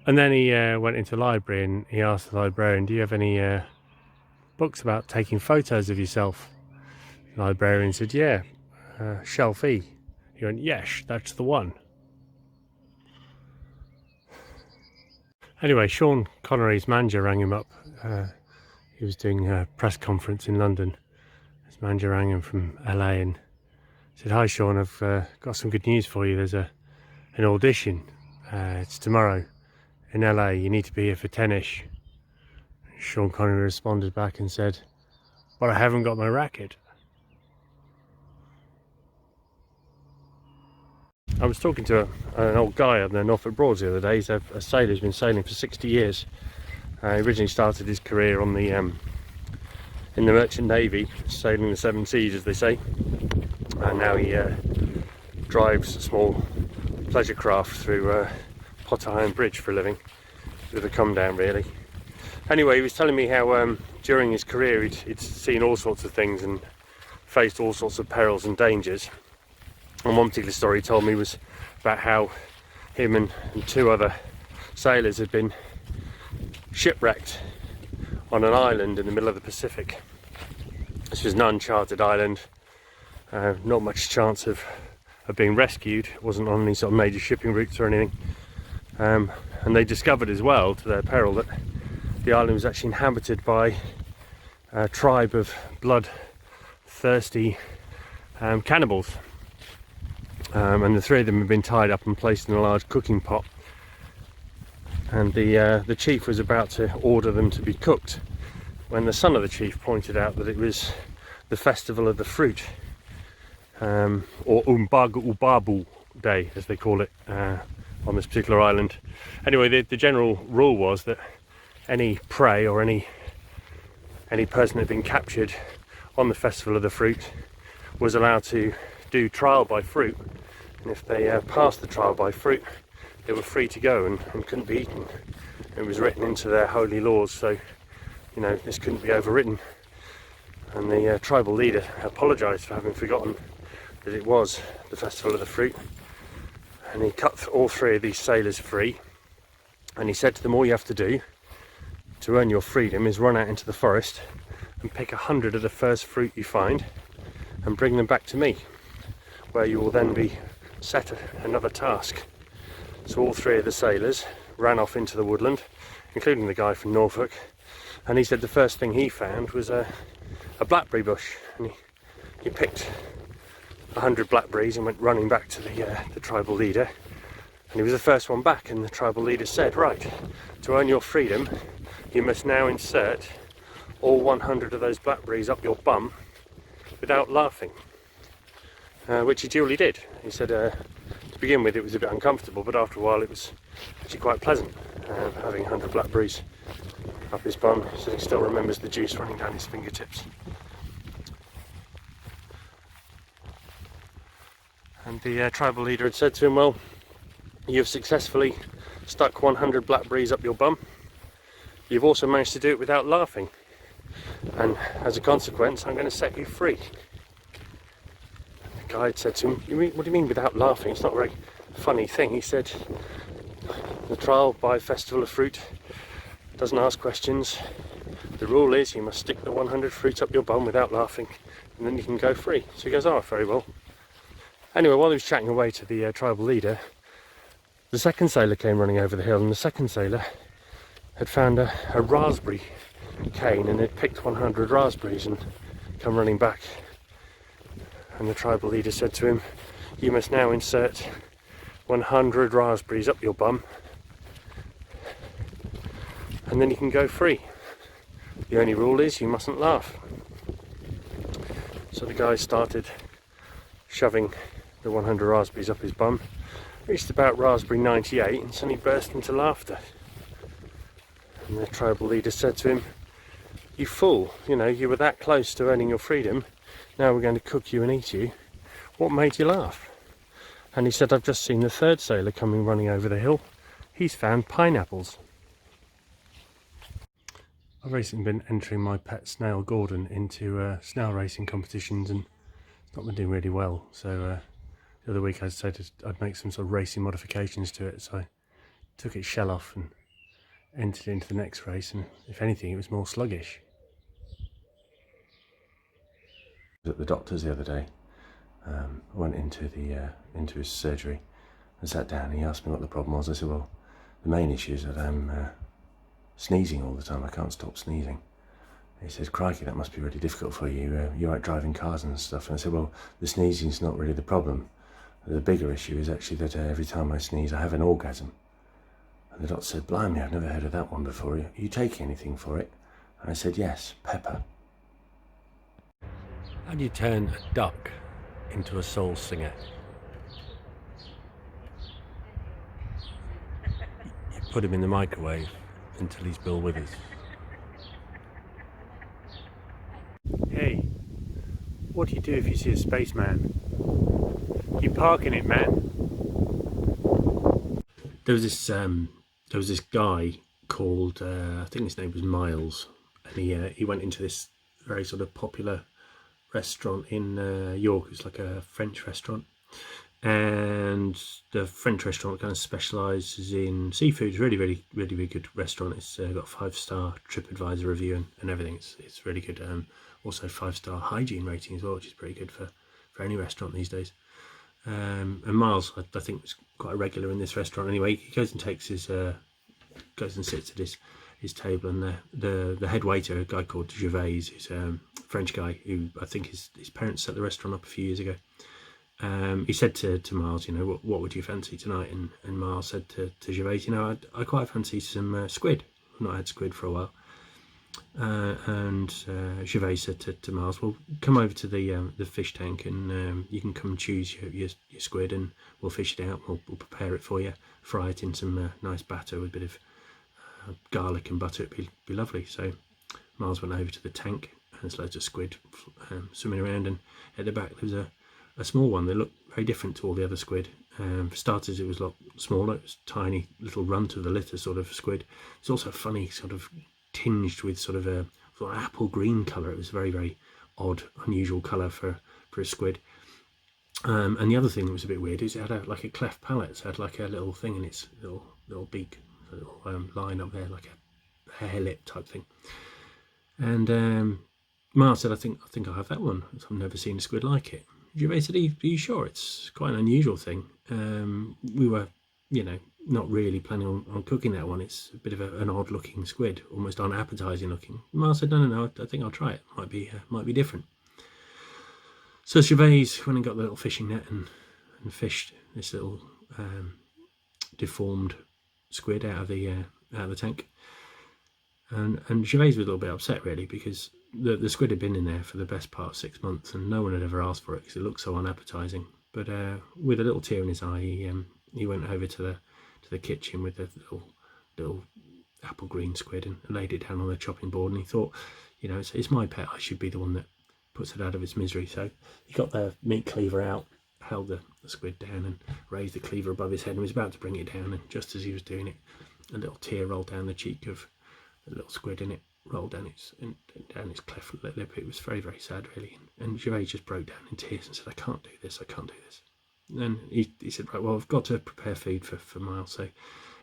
And then he went into the library and he asked the librarian, do you have any books about taking photos of yourself? The librarian said, yeah, Shelf E. He went, yes, that's the one. Anyway, Sean Connery's manager rang him up. He was doing a press conference in London. His manager rang him from LA and said, hi Sean, I've got some good news for you. There's an audition. It's tomorrow in LA. You need to be here for 10ish. Sean Connery responded back and said, but I haven't got my racket. I was talking to an old guy on the Norfolk Broads the other day. He's a sailor who's been sailing for 60 years. He originally started his career on the in the Merchant Navy, sailing the seven seas, as they say. And now he drives a small pleasure craft through Potter Iron Bridge for a living. With a come down, really. Anyway, he was telling me how during his career he'd seen all sorts of things and faced all sorts of perils and dangers. And one particular story he told me was about how him and two other sailors had been shipwrecked on an island in the middle of the Pacific. This was an uncharted island, not much chance of being rescued. It wasn't on any sort of major shipping routes or anything. And they discovered as well, to their peril, that the island was actually inhabited by a tribe of bloodthirsty cannibals. And the three of them had been tied up and placed in a large cooking pot, and the chief was about to order them to be cooked when the son of the chief pointed out that it was the festival of the fruit, or Umbaga Ubabu Day, as they call it on this particular island. Anyway, the general rule was that any prey or any person that had been captured on the festival of the fruit was allowed to do trial by fruit, and if they passed the trial by fruit, they were free to go and couldn't be eaten. It was written into their holy laws, so you know this couldn't be overridden. And the tribal leader apologised for having forgotten that it was the festival of the fruit, and he cut all three of these sailors free, and he said to them, all you have to do to earn your freedom is run out into the forest and pick 100 of the first fruit you find and bring them back to me, where you will then be set another task. So all three of the sailors ran off into the woodland, including the guy from Norfolk, and he said the first thing he found was a blackberry bush, and he picked 100 blackberries and went running back to the tribal leader, and he was the first one back, and the tribal leader said, right, to earn your freedom you must now insert all 100 of those blackberries up your bum without laughing. Which he duly did. He said to begin with it was a bit uncomfortable, but after a while it was actually quite pleasant, having 100 blackberries up his bum. He said he still remembers the juice running down his fingertips. And the tribal leader had said to him, well, you've successfully stuck 100 blackberries up your bum. You've also managed to do it without laughing, and as a consequence I'm going to set you free. The guide said to him, what do you mean without laughing? It's not a very funny thing. He said, the trial by festival of fruit doesn't ask questions. The rule is you must stick the 100 fruits up your bum without laughing, and then you can go free. So he goes, oh, very well. Anyway, while he was chatting away to the tribal leader, the second sailor came running over the hill, and the second sailor had found a raspberry cane and had picked 100 raspberries and come running back. And the tribal leader said to him, "You must now insert 100 raspberries up your bum, and then you can go free. The only rule is you mustn't laugh." So the guy started shoving the 100 raspberries up his bum, reached about raspberry 98, and suddenly burst into laughter. And the tribal leader said to him, "You fool, you know, you were that close to earning your freedom, now we're going to cook you and eat you. What made you laugh?" And he said, "I've just seen the third sailor coming running over the hill. He's found pineapples." I've recently been entering my pet snail Gordon into snail racing competitions, and it's not been doing really well. So the other week I decided I'd make some sort of racing modifications to it. So I took its shell off and entered it into the next race, and if anything it was more sluggish. I was at the doctor's the other day. I went into his surgery and sat down. He asked me what the problem was. I said, "Well, the main issue is that I'm sneezing all the time. I can't stop sneezing." He said, "Crikey, that must be really difficult for you. You're out driving cars and stuff." And I said, "Well, the sneezing's not really the problem. The bigger issue is actually that every time I sneeze I have an orgasm." And the doctor said, "Blimey, I've never heard of that one before. Are you taking anything for it?" And I said, "Yes, pepper." How do you turn a duck into a soul singer? You put him in the microwave until he's Bill Withers. Hey, what do you do if you see a spaceman? You park in it, man. There was this guy called I think his name was Miles, and he went into this very sort of popular restaurant in York. It's like a French restaurant, and the French restaurant kind of specialises in seafood. It's really good restaurant. It's got a 5-star TripAdvisor review and everything. It's really good. Also 5-star hygiene rating as well, which is pretty good for any restaurant these days. And Miles, I think, was quite a regular in this restaurant anyway. He goes and takes his goes and sits at his table, and the head waiter, a guy called Gervais, who's a French guy who I think his parents set the restaurant up a few years ago. He said to Miles, "You know, what would you fancy tonight?" And Miles said to Gervais, "You know, I quite fancy some squid. I've not had squid for a while." And Gervais said to Miles, "Well, come over to the fish tank, and you can come choose your squid, and we'll fish it out. We'll prepare it for you, fry it in some nice batter with a bit of garlic and butter. It'd be lovely." So Miles went over to the tank, and there's loads of squid swimming around, and at the back there was a small one that looked very different to all the other squid. For starters, it was a lot smaller. It was a tiny little runt of the litter sort of squid. It's also funny, sort of tinged with sort of a apple green colour. It was a very odd, unusual colour for a squid. And the other thing that was a bit weird is it had like a cleft palate. So it had like a little thing in its little beak, a little line up there, like a hair lip type thing. And Miles said, I think I'll have that one. I've never seen a squid like it." Gervais said, "Are you sure? It's quite an unusual thing. We were, not really planning on cooking that one. It's a bit of an odd looking squid, almost unappetizing looking." Miles said, No, I think I'll try it. Might be different." So Gervais went and got the little fishing net and fished this little deformed squid out of the tank. And Gervais was a little bit upset, really, because the squid had been in there for the best part of 6 months, and no one had ever asked for it because it looked so unappetizing. But with a little tear in his eye, he went over to the kitchen with the little apple green squid and laid it down on the chopping board. And he thought, it's my pet. I should be the one that puts it out of its misery. So he got the meat cleaver out, held the squid down, and raised the cleaver above his head, and was about to bring it down. And just as he was doing it, a little tear rolled down the cheek of the little squid, and it rolled down its cleft lip. It was very sad, really. And Gervais just broke down in tears and said, I can't do this. And then he said, right, well, I've got to prepare food for Miles. So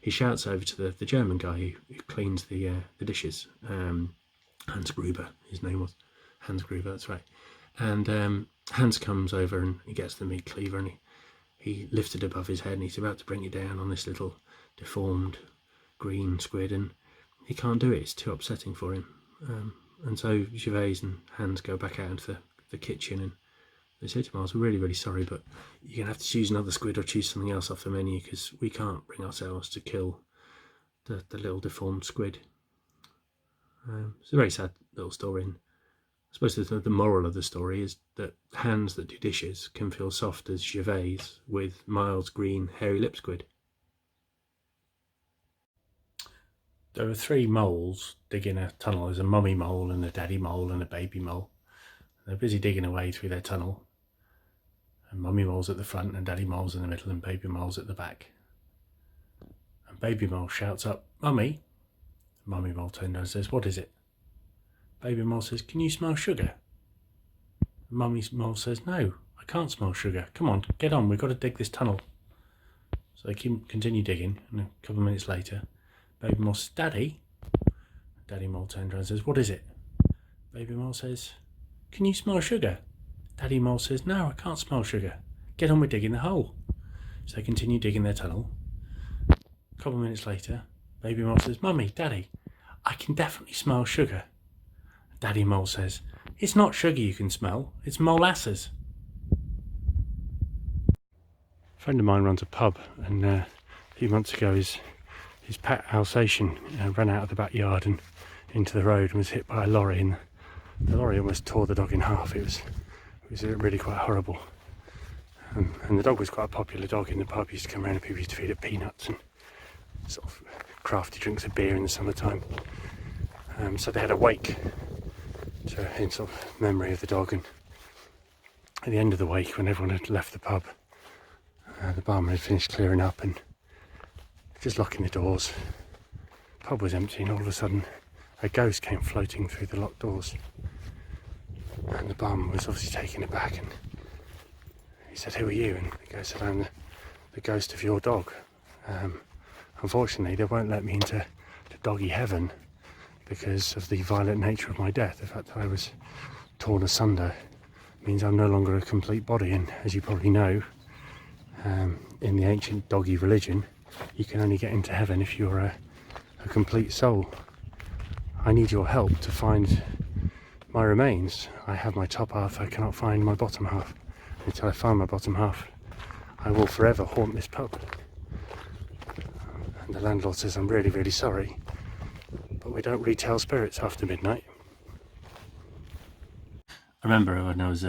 he shouts over to the German guy who cleans the dishes. Hans Gruber, his name was. Hans Gruber, that's right. And Hans comes over and he gets the meat cleaver, and he lifts it above his head, and he's about to bring it down on this little deformed green squid, and he can't do it. It's too upsetting for him. And so Gervais and Hans go back out into the kitchen, and They say to Miles, we're really, really sorry, but you're going to have to choose another squid or choose something else off the menu because we can't bring ourselves to kill the little deformed squid. It's a very sad little story. And I suppose the moral of the story is that hands that do dishes can feel soft as Gervais with Miles' green hairy lip squid. There were 3 moles digging a tunnel. There's a mummy mole and a daddy mole and a baby mole. They're busy digging away through their tunnel. And mummy mole's at the front and daddy mole's in the middle and baby mole's at the back. And baby mole shouts up, "Mummy!" Mummy mole turns around and says, "What is it?" Baby mole says, "Can you smell sugar?" Mummy mole says, "No, I can't smell sugar. Come on, get on, we've got to dig this tunnel." So they continue digging, and a couple of minutes later, baby mole says, "Daddy?" Daddy mole turns around and says, "What is it?" Baby mole says, "Can you smell sugar?" Daddy mole says, "No, I can't smell sugar. Get on with digging the hole." So they continue digging their tunnel. A couple of minutes later, baby mole says, "Mummy, Daddy, I can definitely smell sugar." Daddy mole says, "It's not sugar you can smell, it's molasses." A friend of mine runs a pub, and a few months ago his pet Alsatian ran out of the backyard and into the road and was hit by a lorry, and the lorry almost tore the dog in half. It was really quite horrible. And the dog was quite a popular dog in the pub. He used to come around and people used to feed it peanuts and sort of crafty drinks of beer in the summertime. So they had a wake in sort of memory of the dog, and at the end of the wake, when everyone had left the pub, the barman had finished clearing up and just locking the doors. The pub was empty, and all of a sudden a ghost came floating through the locked doors. And the barman was obviously taken aback, and he said, "Who are you?" And the ghost said, "I'm the ghost of your dog. Unfortunately, they won't let me into doggy heaven because of the violent nature of my death. The fact that I was torn asunder means I'm no longer a complete body, and as you probably know, in the ancient doggy religion, you can only get into heaven if you're a complete soul. I need your help to find my remains. I have my top half, I cannot find my bottom half. Until I find my bottom half, I will forever haunt this pub." And the landlord says, "I'm really, really sorry, but we don't retail spirits after midnight." I remember when I was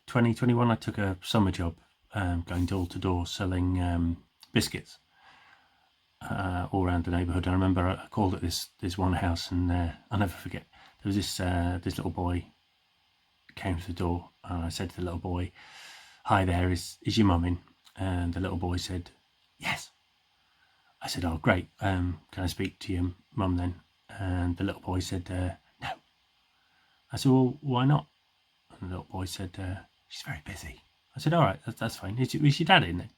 21, I took a summer job going door to door selling biscuits all around the neighbourhood. I remember I called at this one house, and I'll never forget, there was this little boy came to the door, and I said to the little boy, "Hi there, is your mum in?" And the little boy said, "Yes." I said, "Oh, great. Can I speak to your mum then?" And the little boy said, "No." I said, "Well, why not?" And the little boy said, "She's very busy." I said, "All right, that's fine. Is your dad in then?"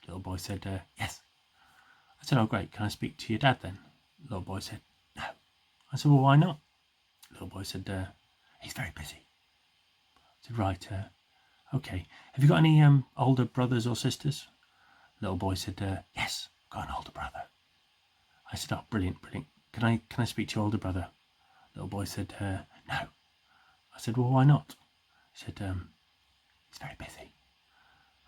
The little boy said, "Yes." I said, "Oh, great. Can I speak to your dad then?" The little boy said, "No." I said, "Well, why not?" The little boy said, "He's very busy." I said, "Right, okay. Have you got any older brothers or sisters?" The little boy said, "Yes, I've got an older brother." I said, "Oh, brilliant. Can I speak to your older brother?" The little boy said, "No." I said, "Well, why not?" He said, "He's very busy."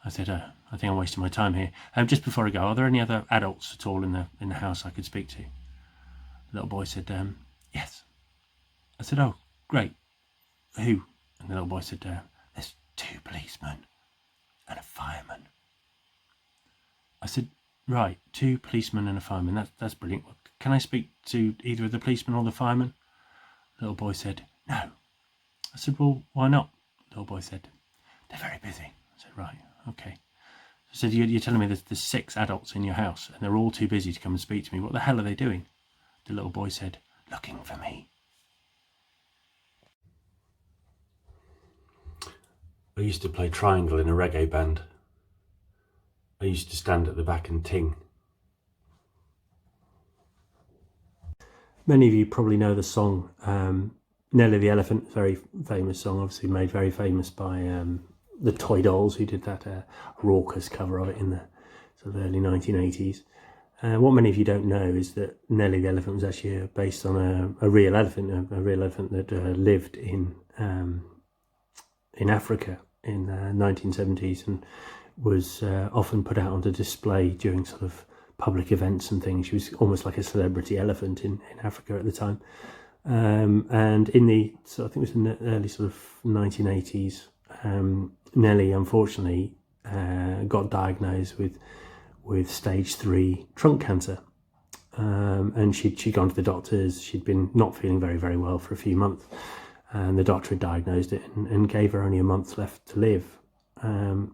I said, "I think I'm wasting my time here. Just before I go, are there any other adults at all in the house I could speak to?" The little boy said, "Yes." I said, "Oh, great. Who?" And the little boy said, "There's 2 policemen and a fireman." I said, "Right, 2 policemen and a fireman. That's brilliant. Can I speak to either of the policemen or the fireman?" The little boy said, "No." I said, "Well, why not?" The little boy said, "They're very busy." I said, "Right, okay." I said, "You're telling me there's 6 adults in your house and they're all too busy to come and speak to me. What the hell are they doing?" The little boy said, "Looking for me." I used to play triangle in a reggae band. I used to stand at the back and ting. Many of you probably know the song Nelly the Elephant, very famous song, obviously made very famous by the Toy Dolls, who did that raucous cover of it in the sort of early 1980s. What many of you don't know is that Nelly the Elephant was actually based on a real elephant, a real elephant that lived in in Africa in the 1970s, and was often put out onto display during sort of public events and things. She was almost like a celebrity elephant in Africa at the time. And in the, so I think it was in the early sort of 1980s, Nellie unfortunately got diagnosed with stage 3 trunk cancer. And she'd gone to the doctors. She'd been not feeling very, very well for a few months, and the doctor had diagnosed it and gave her only a month left to live. And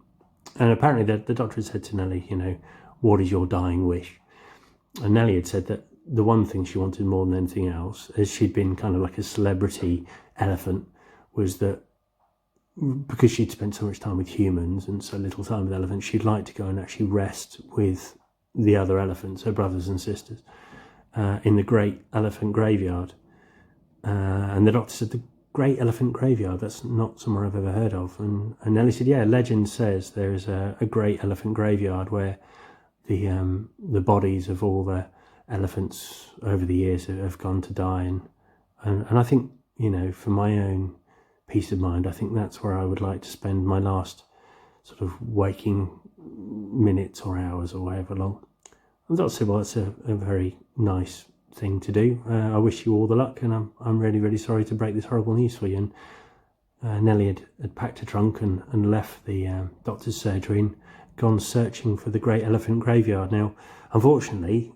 apparently the doctor had said to Nellie, you know, what is your dying wish? And Nellie had said that the one thing she wanted more than anything else, as she'd been kind of like a celebrity elephant, was that because she'd spent so much time with humans and so little time with elephants, she'd like to go and actually rest with the other elephants, her brothers and sisters, in the Great Elephant Graveyard. And the doctor said, the Great Elephant Graveyard, that's not somewhere I've ever heard of. And Nellie said, yeah, legend says there is a Great Elephant Graveyard where the bodies of all the elephants over the years have gone to die. And I think, you know, for my own peace of mind, I think that's where I would like to spend my last sort of waking minutes or hours or however long. And that's well, that's a very nice thing to do. I wish you all the luck, and I'm really, really sorry to break this horrible news for you. And Nellie had packed her trunk and left the doctor's surgery and gone searching for the Great Elephant Graveyard. Now, unfortunately,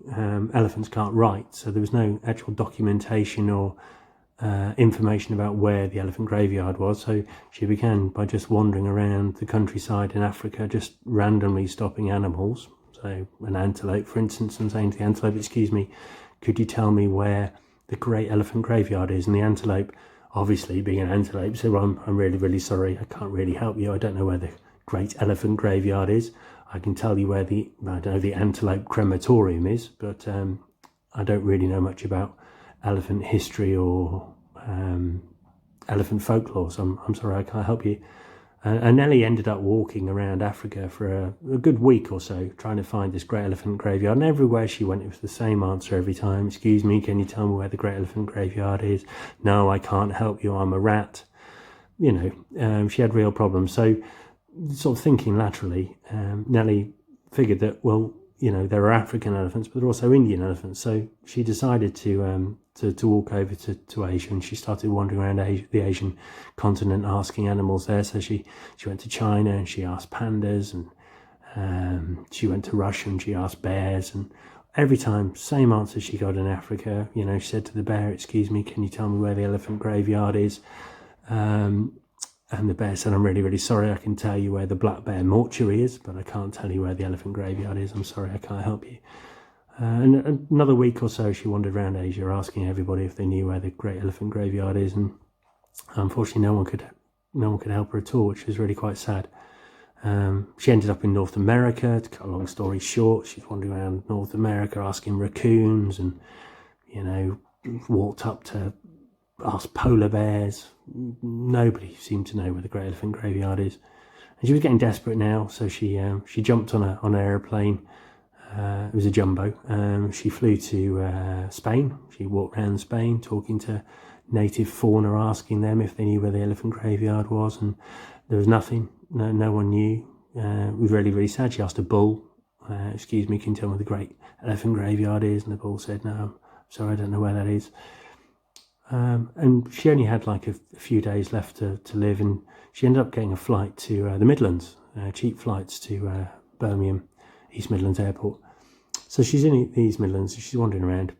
elephants can't write, so there was no actual documentation or information about where the elephant graveyard was. So she began by just wandering around the countryside in Africa, just randomly stopping animals. So an antelope, for instance, and saying to the antelope, excuse me, could you tell me where the Great Elephant Graveyard is? And the antelope, obviously being an antelope, said, well, I'm really, really sorry, I can't really help you. I don't know where the Great Elephant Graveyard is. I can tell you where the antelope crematorium is, but I don't really know much about elephant history or elephant folklore, so I'm sorry, I can't help you. And Nellie ended up walking around Africa for a good week or so, trying to find this Great Elephant Graveyard. And everywhere she went, it was the same answer every time. Excuse me, can you tell me where the Great Elephant Graveyard is? No, I can't help you, I'm a rat. You know, she had real problems. So, sort of thinking laterally, Nellie figured that, well, you know, there are African elephants, but there are also Indian elephants. So she decided to walk over to Asia, and she started wandering around the Asian continent, asking animals there. So she went to China and she asked pandas, and she went to Russia and she asked bears, and every time, same answer she got in Africa. You know, she said to the bear, excuse me, can you tell me where the elephant graveyard is? And the bear said, I'm really, really sorry, I can tell you where the Black Bear Mortuary is, but I can't tell you where the elephant graveyard is. I'm sorry, I can't help you. And another week or so, she wandered around Asia asking everybody if they knew where the Great Elephant Graveyard is, and unfortunately no one could help her at all, which was really quite sad. She ended up in North America. To cut a long story short, she's wandering around North America asking raccoons, and, you know, walked up to ask polar bears. Nobody seemed to know where the Great Elephant Graveyard is, and she was getting desperate now. So she jumped on an aeroplane. It was a jumbo. She flew to Spain. She walked around Spain talking to native fauna, asking them if they knew where the elephant graveyard was, and there was nothing. No one knew. It was really, really sad. She asked a bull, excuse me, can you tell me where the Great Elephant Graveyard is? And the bull said, no, I'm sorry, I don't know where that is. And she only had like a few days left to live, and she ended up getting a flight to the Midlands, cheap flights to Birmingham, East Midlands Airport. So she's in the East Midlands, she's wandering around,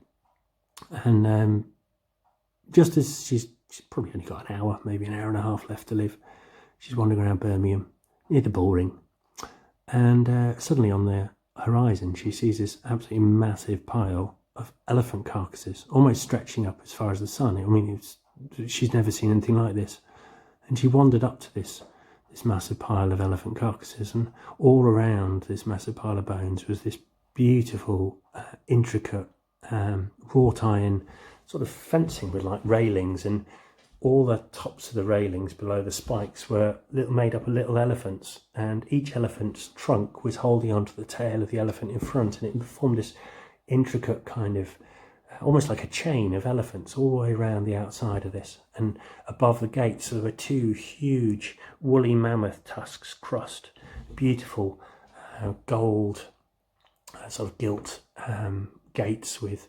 and just as she's probably only got an hour, maybe an hour and a half left to live, she's wandering around Birmingham near the Bullring, and suddenly on the horizon she sees this absolutely massive pile of elephant carcasses, almost stretching up as far as the sun. I mean, she's never seen anything like this. And she wandered up to this massive pile of elephant carcasses, and all around this massive pile of bones was this beautiful, intricate, wrought iron sort of fencing with like railings, and all the tops of the railings below the spikes were made up of little elephants, and each elephant's trunk was holding onto the tail of the elephant in front, and it formed this intricate kind of almost like a chain of elephants all the way around the outside of this. And above the gates there were two huge woolly mammoth tusks crossed, beautiful gold sort of gilt gates with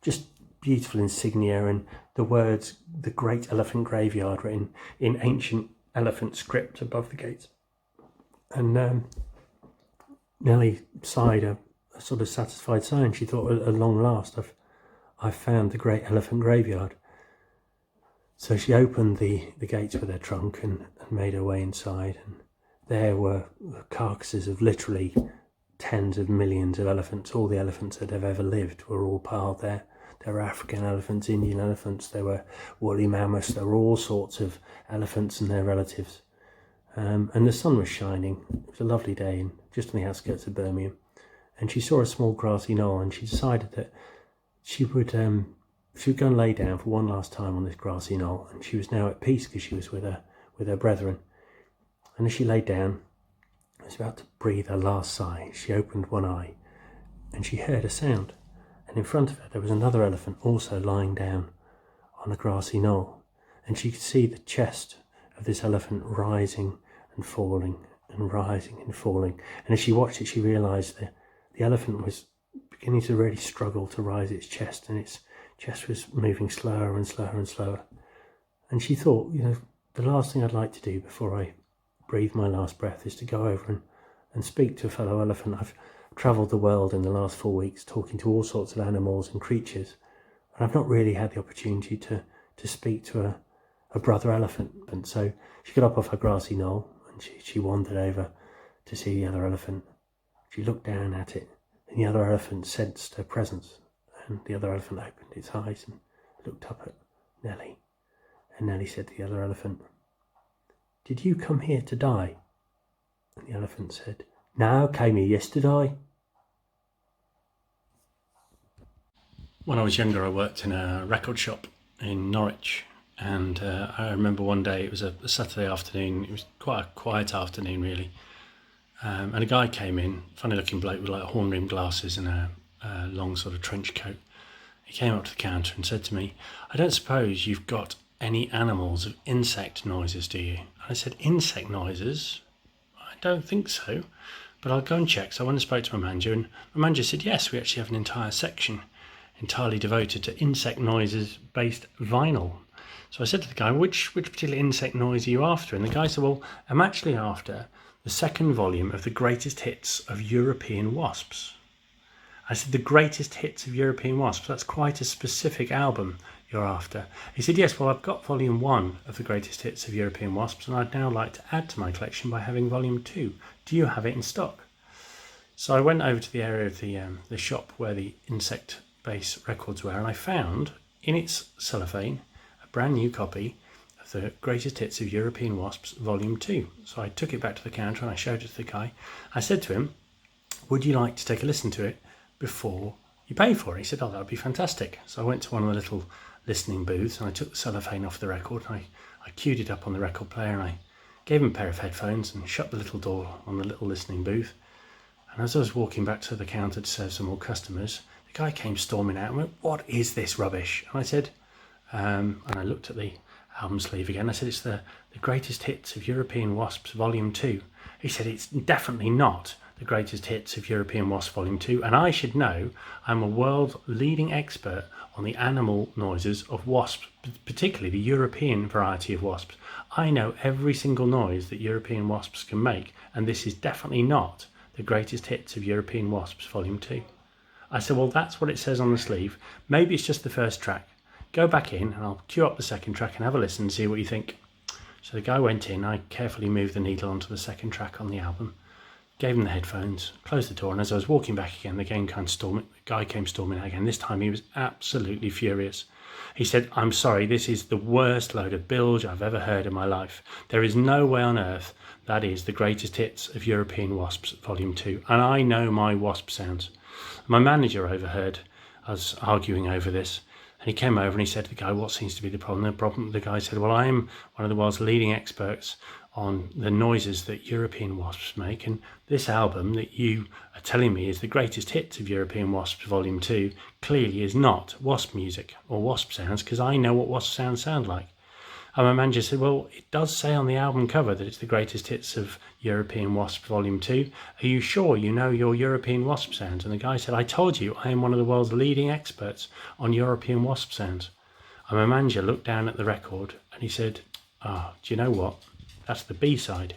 just beautiful insignia, and the words "The Great Elephant Graveyard" written in ancient elephant script above the gates. And Nellie sighed a sort of satisfied sigh, and she thought, at long last, I've found the Great Elephant Graveyard. So she opened the gates with her trunk and made her way inside, and there were the carcasses of literally tens of millions of elephants. All the elephants that have ever lived were all piled there. There were African elephants, Indian elephants, there were woolly mammoths, there were all sorts of elephants and their relatives. And the sun was shining. It was a lovely day, just on the outskirts of Birmingham. And she saw a small grassy knoll, and she decided that she would go and lay down for one last time on this grassy knoll. And she was now at peace because she was with her brethren. And as she lay down, was about to breathe her last sigh, she opened one eye, and she heard a sound. And in front of her there was another elephant also lying down on a grassy knoll, and she could see the chest of this elephant rising and falling and rising and falling. And as she watched it, she realised that the elephant was beginning to really struggle to rise its chest, and its chest was moving slower and slower and slower. And she thought, the last thing I'd like to do before I breathe my last breath is to go over and speak to a fellow elephant. I've travelled the world in the last 4 weeks talking to all sorts of animals and creatures, and I've not really had the opportunity to speak to a brother elephant. And so she got up off her grassy knoll, and she wandered over to see the other elephant. She looked down at it, and the other elephant sensed her presence, and the other elephant opened its eyes and looked up at Nellie. And Nellie said to the other elephant, "Did you come here to die?" And the elephant said, "No, I came here yesterday." When I was younger, I worked in a record shop in Norwich, and I remember one day, it was a Saturday afternoon, it was quite a quiet afternoon really, and a guy came in, funny looking bloke with like horn-rimmed glasses and a long sort of trench coat. He came up to the counter and said to me, "I don't suppose you've got any animals of insect noises, do you?" And I said, "Insect noises? I don't think so, but I'll go and check." So I went and spoke to my manager, and my manager said, "Yes, we actually have an entire section entirely devoted to insect noises based vinyl." So I said to the guy, which particular insect noise are you after? And the guy said, "Well, I'm actually after the second volume of the greatest hits of European wasps." I said, "The greatest hits of European wasps? That's quite a specific album you're after." He said, "Yes, well, I've got volume 1 of the greatest hits of European wasps, and I'd now like to add to my collection by having volume 2. Do you have it in stock?" So I went over to the area of the shop where the insect-based records were, and I found in its cellophane a brand new copy of the greatest hits of European wasps, volume 2. So I took it back to the counter and I showed it to the guy. I said to him, "Would you like to take a listen to it before you pay for it?" He said, "Oh, that would be fantastic." So I went to one of the little listening booths and I took the cellophane off the record, and I queued it up on the record player, and I gave him a pair of headphones and shut the little door on the little listening booth. And as I was walking back to the counter to serve some more customers, the guy came storming out and went, "What is this rubbish?" And I said, and I looked at the album sleeve again, I said, "It's the greatest hits of European wasps, volume 2. He said, "It's definitely not the greatest hits of European wasps, volume 2. And I should know, I'm a world leading expert on the animal noises of wasps, particularly the European variety of wasps. I know every single noise that European wasps can make, and this is definitely not the greatest hits of European wasps, volume 2. I said, "Well, that's what it says on the sleeve. Maybe it's just the first track. Go back in and I'll cue up the second track and have a listen and see what you think." So the guy went in, I carefully moved the needle onto the second track on the album, gave him the headphones, closed the door, and as I was walking back again, the guy came storming out again. This time he was absolutely furious. He said, "I'm sorry, this is the worst load of bilge I've ever heard in my life. There is no way on earth that is the greatest hits of European wasps, volume 2. And I know my wasp sounds." My manager overheard us arguing over this, and he came over and he said to the guy, "What seems to be the problem?" The guy said, "Well, I am one of the world's leading experts on the noises that European wasps make, and this album that you are telling me is the greatest hits of European Wasps Volume 2 clearly is not wasp music or wasp sounds, because I know what wasp sounds sound like. And my manager said, well, it does say on the album cover that it's the greatest hits of European Wasp Volume 2. Are you sure you know your European wasp sounds? And the guy said, I told you, I am one of the world's leading experts on European wasp sounds. And my manager looked down at the record and he said, do you know what? That's the B-side.